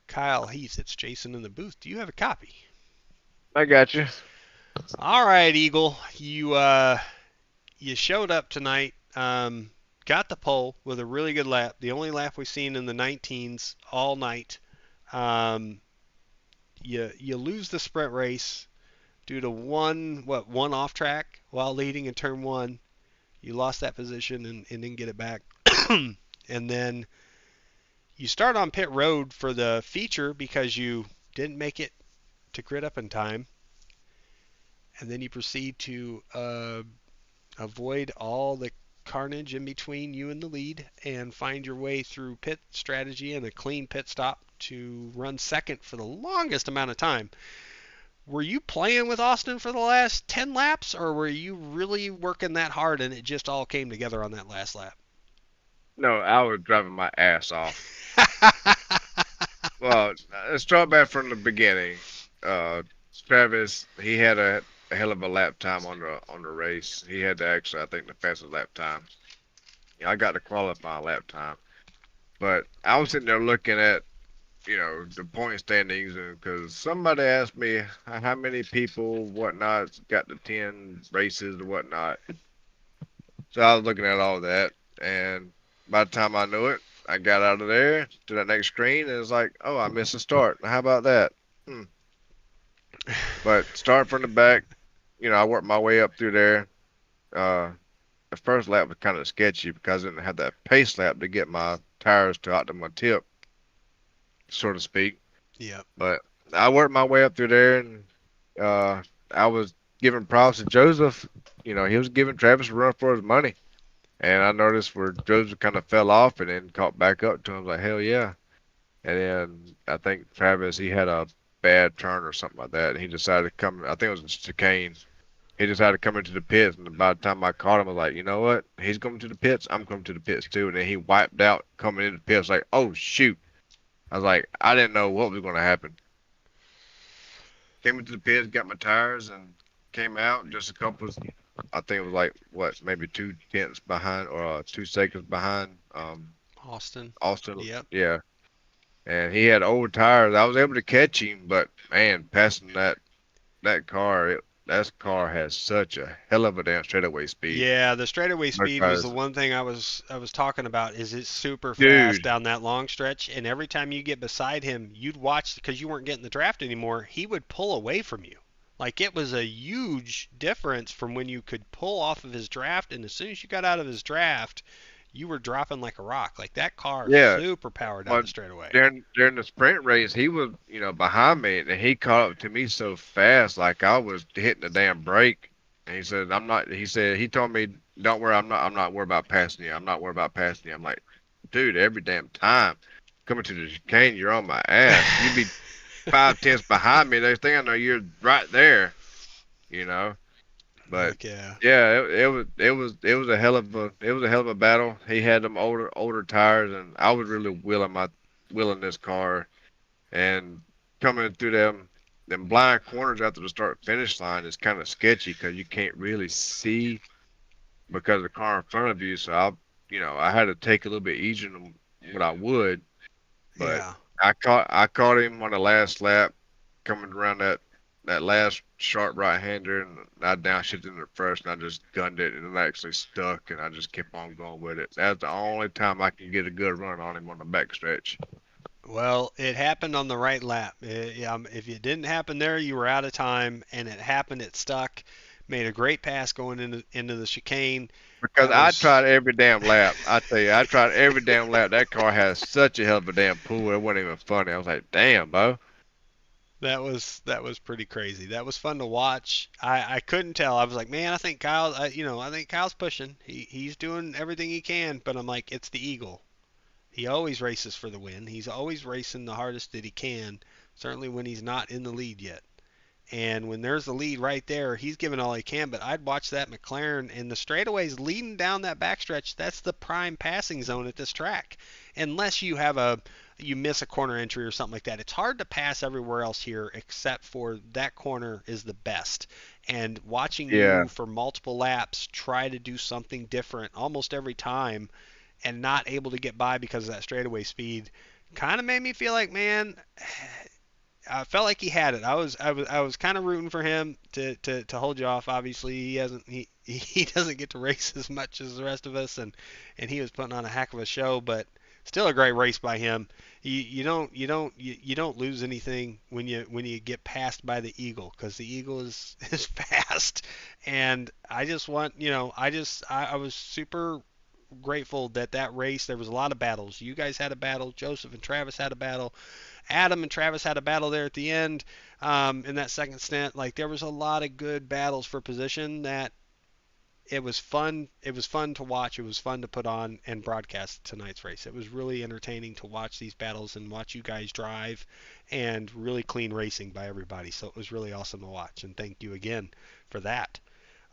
Kyle Heath, it's Jason in the booth. Do you have a copy? I got you. All right, Eagle. You showed up tonight. Got the pole with a really good lap. The only lap we've seen in the 19s all night. You lose the sprint race due to one off track while leading in turn one. You lost that position and didn't get it back. And then you start on pit road for the feature because you didn't make it to grid up in time. And then you proceed to avoid all the carnage in between you and the lead and find your way through pit strategy and a clean pit stop to run second for the longest amount of time. Were you playing with Austin for the last 10 laps, or were you really working that hard and it just all came together on that last lap? No, I was driving my ass off. Well, let's start back from the beginning. Travis, he had a hell of a lap time on the race. He had actually, I think, the fastest lap time. I got the qualifying lap time, but I was sitting there looking at the point standings, because somebody asked me how many people whatnot got the 10 races or whatnot. So I was looking at all that, and by the time I knew it, I got out of there to that next screen, and it's like, oh, I missed a start. How about that? But start from the back, I worked my way up through there. The first lap was kind of sketchy because I didn't have that pace lap to get my tires to optimal tip, so to speak. Yep. But I worked my way up through there, and I was giving props to Joseph. He was giving Travis a run for his money. And I noticed where Joseph kind of fell off and then caught back up to him, like, hell yeah. And then I think Travis, he had a bad turn or something like that. And he decided to come, I think it was a chicane. He decided to come into the pits. And by the time I caught him, I was like, you know what? He's coming to the pits. I'm coming to the pits too. And then he wiped out coming into the pits, like, oh, shoot. I was like, I didn't know what was going to happen. Came into the pits, got my tires, and came out just a couple of, I think it was like, what, maybe 2/10 behind or 2 seconds behind Austin. Austin. Yep. Yeah. And he had old tires. I was able to catch him, but man, passing that car, that car has such a hell of a damn straightaway speed. Yeah, the straightaway speed was the Because, one thing I was talking about. Is it's super fast dude, down that long stretch, and every time you get beside him, you'd watch because you weren't getting the draft anymore. He would pull away from you. Like it was a huge difference from when you could pull off of his draft, and as soon as you got out of his draft, you were dropping like a rock. Like that car yeah. super powered down But the straightaway. during the sprint race, he was, behind me, and he caught up to me so fast, like I was hitting the damn brake. And he said, "I'm not." He said, he told me, "Don't worry, I'm not worried about passing you. I'm not worried about passing you." I'm like, dude, every damn time coming to the chicane, you're on my ass. You be 5/10 behind me. Next thing I know, you're right there. You know. But Heck yeah. yeah, it was a hell of a battle. He had them older tires, and I was really wheeling this car, and coming through them blind corners after the start finish line is kind of sketchy because you can't really see because of the car in front of you. So I had to take a little bit easier what I would. But Yeah. I caught him on the last lap coming around that last sharp right hander, and I downshifted in the first, and I just gunned it, and it actually stuck, and I just kept on going with it. That's the only time I can get a good run on him on the backstretch. Well, it happened on the right lap. If it didn't happen there, you were out of time, and it happened. It stuck. Made a great pass going into the chicane. Because That I was tried every damn lap. I tell you, I tried every damn lap. That car has such a hell of a damn pool. It wasn't even funny. I was like, damn, bro. that was pretty crazy. That was fun to watch. I couldn't tell. I was like, man, I think I think Kyle's pushing. He's doing everything he can, but I'm like, it's the Eagle. He always races for the win. He's always racing the hardest that he can. Certainly when he's not in the lead yet. And when there's the lead right there, he's giving all he can. But I'd watch that McLaren and the straightaways leading down that backstretch. That's the prime passing zone at this track. Unless you miss a corner entry or something like that. It's hard to pass everywhere else here except for that corner is the best. And watching Yeah, you for multiple laps try to do something different almost every time and not able to get by because of that straightaway speed kind of made me feel like, man, I felt like he had it. I was kind of rooting for him to hold you off. Obviously, he doesn't get to race as much as the rest of us, and he was putting on a heck of a show. But still a great race by him. You don't lose anything when you get passed by the Eagle because the Eagle is is fast. And I just want I was super grateful that race there was a lot of battles. You guys had a battle. Joseph and Travis had a battle. Adam and Travis had a battle there at the end in that second stint. Like there was a lot of good battles for position that it was fun. It was fun to watch. It was fun to put on and broadcast tonight's race. It was really entertaining to watch these battles and watch you guys drive and really clean racing by everybody. So it was really awesome to watch. And thank you again for that.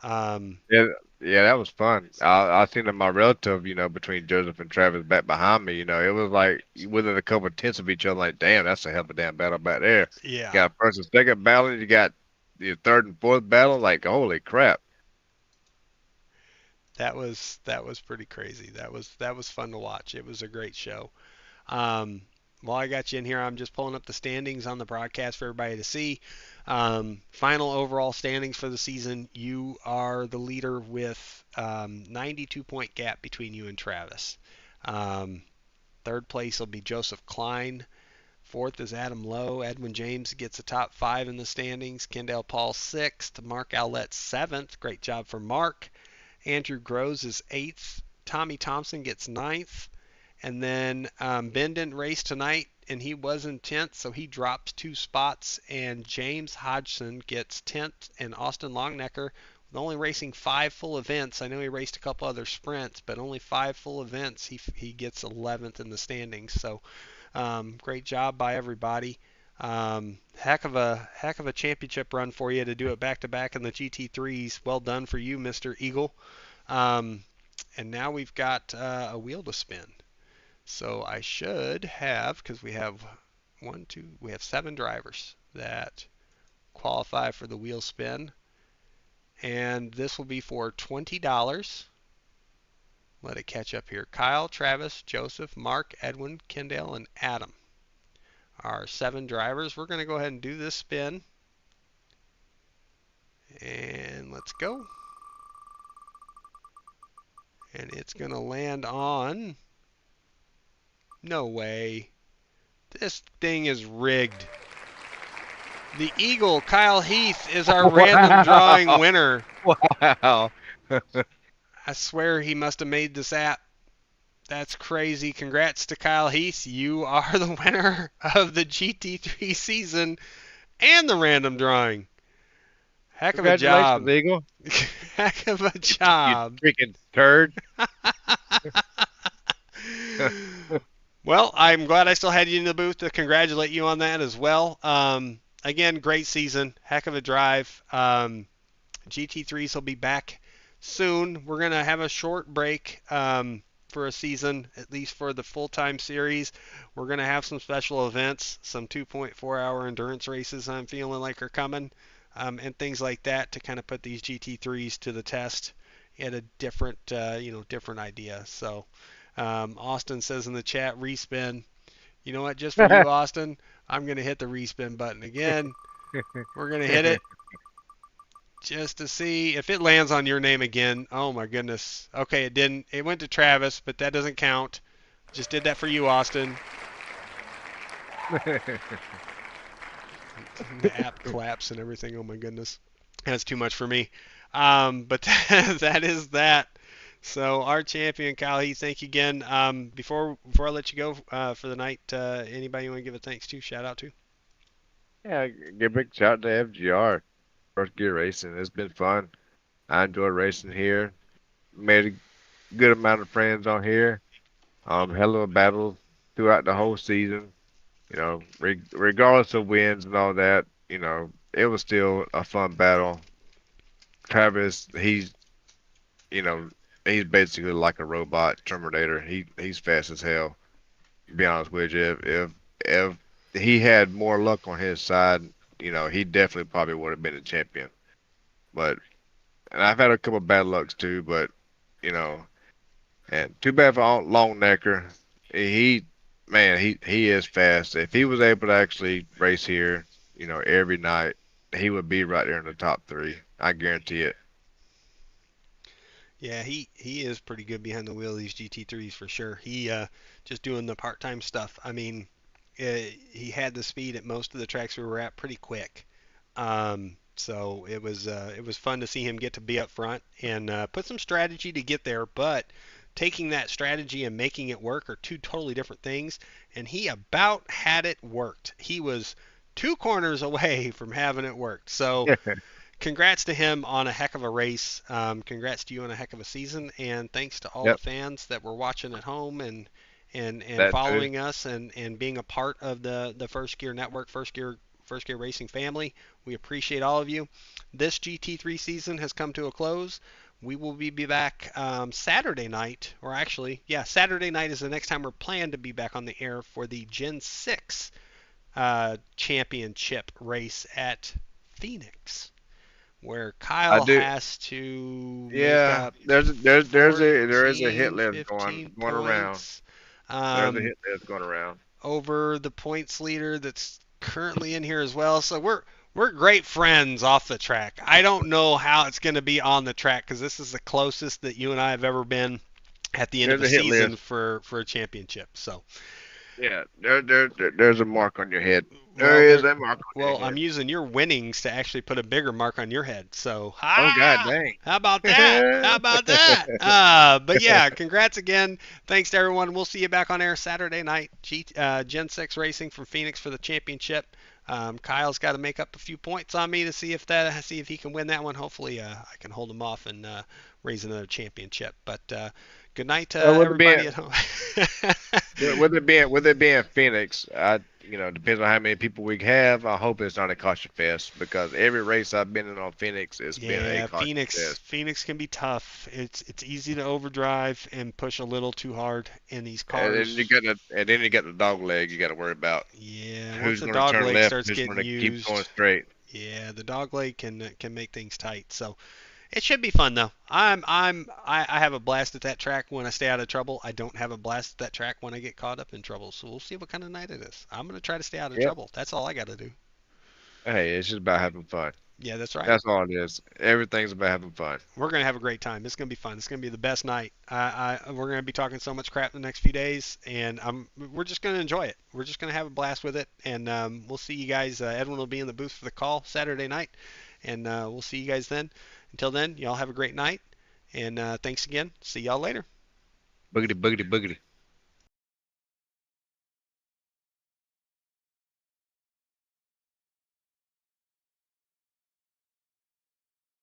Um, yeah, yeah. That was fun. I seen my relative, between Joseph and Travis back behind me. It was like within a couple of tenths of each other. Like, damn, that's a hell of a damn battle back there. You yeah, got first and second battle, and you got your third and fourth battle. Like, holy crap. that was pretty crazy. That was fun to watch. It was a great show. Um, while I got you in here, I'm just pulling up the standings on the broadcast for everybody to see. Final overall standings for the season. You are the leader with 92-point gap between you and Travis. Um, third place will be Joseph Klein. Fourth is Adam Lowe. Edwin James gets a top five in the standings. Kendall Paul sixth. Mark Owlett seventh. Great job for Mark. Andrew Groves is eighth. Tommy Thompson gets ninth. And then Ben didn't race tonight, and he was in 10th, so he drops 2 spots. And James Hodgson gets 10th, and Austin Longnecker, with only racing 5 full events. I know he raced a couple other sprints, but only 5 full events. He gets 11th in the standings. So great job by everybody. Heck of a championship run for you to do it back to back in the GT3s. Well done for you, Mr. Eagle. Um, and now we've got a wheel to spin. So I should have, because we have 7 drivers that qualify for the wheel spin. And this will be for $20. Let it catch up here. Kyle, Travis, Joseph, Mark, Edwin, Kendall, and Adam are 7 drivers. We're going to go ahead and do this spin. And let's go. And it's going to land on... No way. This thing is rigged. The Eagle, Kyle Heath, is our random drawing winner. Wow. I swear he must have made this app. That's crazy. Congrats to Kyle Heath. You are the winner of the GT3 season and the random drawing. Heck of a Congratulations, job. Eagle. Heck of a You job. freaking turd. Well, I'm glad I still had you in the booth to congratulate you on that as well. Again, great season. Heck of a drive. GT3s will be back soon. We're going to have a short break for a season, at least for the full-time series. We're going to have some special events, some 2.4-hour endurance races I'm feeling like are coming, and things like that to kind of put these GT3s to the test at a different idea. So Austin says in the chat, respin. You know what? Just for you, Austin, I'm going to hit the respin button again. We're going to hit it just to see if it lands on your name again. Oh, my goodness. Okay, it didn't. It went to Travis, but that doesn't count. Just did that for you, Austin. The app collapsed and everything. Oh, my goodness. That's too much for me. But that is that. So our champion, Kyle Heath, thank you again. Before I let you go for the night, anybody you want to give a thanks to, shout out to? Yeah, give a big shout out to FGR, First Gear Racing. It's been fun. I enjoy racing here. Made a good amount of friends on here. Hell of a battle throughout the whole season. You know, regardless of wins and all that, you know, it was still a fun battle. Travis, you know, he's basically like a robot Terminator. He's fast as hell. To be honest with you, if he had more luck on his side, you know, he definitely probably would have been a champion. But and I've had a couple bad lucks too, but you know, and too bad for Long Necker. He man, he is fast. If he was able to actually race here, you know, every night, he would be right there in the top three. I guarantee it. Yeah, he is pretty good behind the wheel of these GT3s for sure. He just doing the part-time stuff. I mean, he had the speed at most of the tracks we were at pretty quick. So it was fun to see him get to be up front and put some strategy to get there, but taking that strategy and making it work are two totally different things, and he about had it worked. He was two corners away from having it worked. So congrats to him on a heck of a race. Congrats to you on a heck of a season, and thanks to all the Yep, fans that were watching at home and that too. following us and being a part of the First Gear Network, First Gear Racing family. We appreciate all of you. This GT3 season has come to a close. We will be back Saturday night, or actually, yeah, Saturday night is the next time we're planned to be back on the air for the Gen 6 championship race at Phoenix, where I Kyle do. has to make Yeah, up there is a hit 14, list 15 going around. points There's a um, hit list going around. over the points leader that's currently in here as well. So we're great friends off the track. I don't know how it's going to be on the track because this is the closest that you and I have ever been at the end of There's a a hit season list. for a championship. So Yeah, there's a mark on your head. well, There is a mark on your I'm head. using your winnings to actually put a bigger mark on your head. So, Oh God ha! dang. How about that? How about that? But yeah, congrats again. Thanks to everyone. We'll see you back on air Saturday night. Gen 6 Racing from Phoenix for the championship. Kyle's got to make up a few points on me to see if he can win that one. Hopefully, I can hold him off and raise another championship. But good night to Well, everybody at home. with it being Phoenix, you know, depends on how many people we have. I hope it's not a caution fest because every race I've been in on Phoenix, it's been a Yeah, caution fest. Phoenix can be tough. It's easy to overdrive and push a little too hard in these cars. And then you got the dog leg you got to worry about. Yeah, once Who's the going to dog turn leg left? starts Who's getting going to keep going used, straight? yeah, the dog leg can make things tight. So it should be fun though. I have a blast at that track when I stay out of trouble. I don't have a blast at that track when I get caught up in trouble. So we'll see what kind of night it is. I'm gonna try to stay out of Yep. trouble. That's all I got to do. Hey, it's just about having fun. Yeah, that's right. That's all it is. Everything's about having fun. We're gonna have a great time. It's gonna be fun. It's gonna be the best night. We're gonna be talking so much crap the next few days, and we're just gonna enjoy it. We're just gonna have a blast with it, and we'll see you guys. Edwin will be in the booth for the call Saturday night, and we'll see you guys then. Until then, y'all have a great night, and thanks again. See y'all later. Boogity boogity boogity.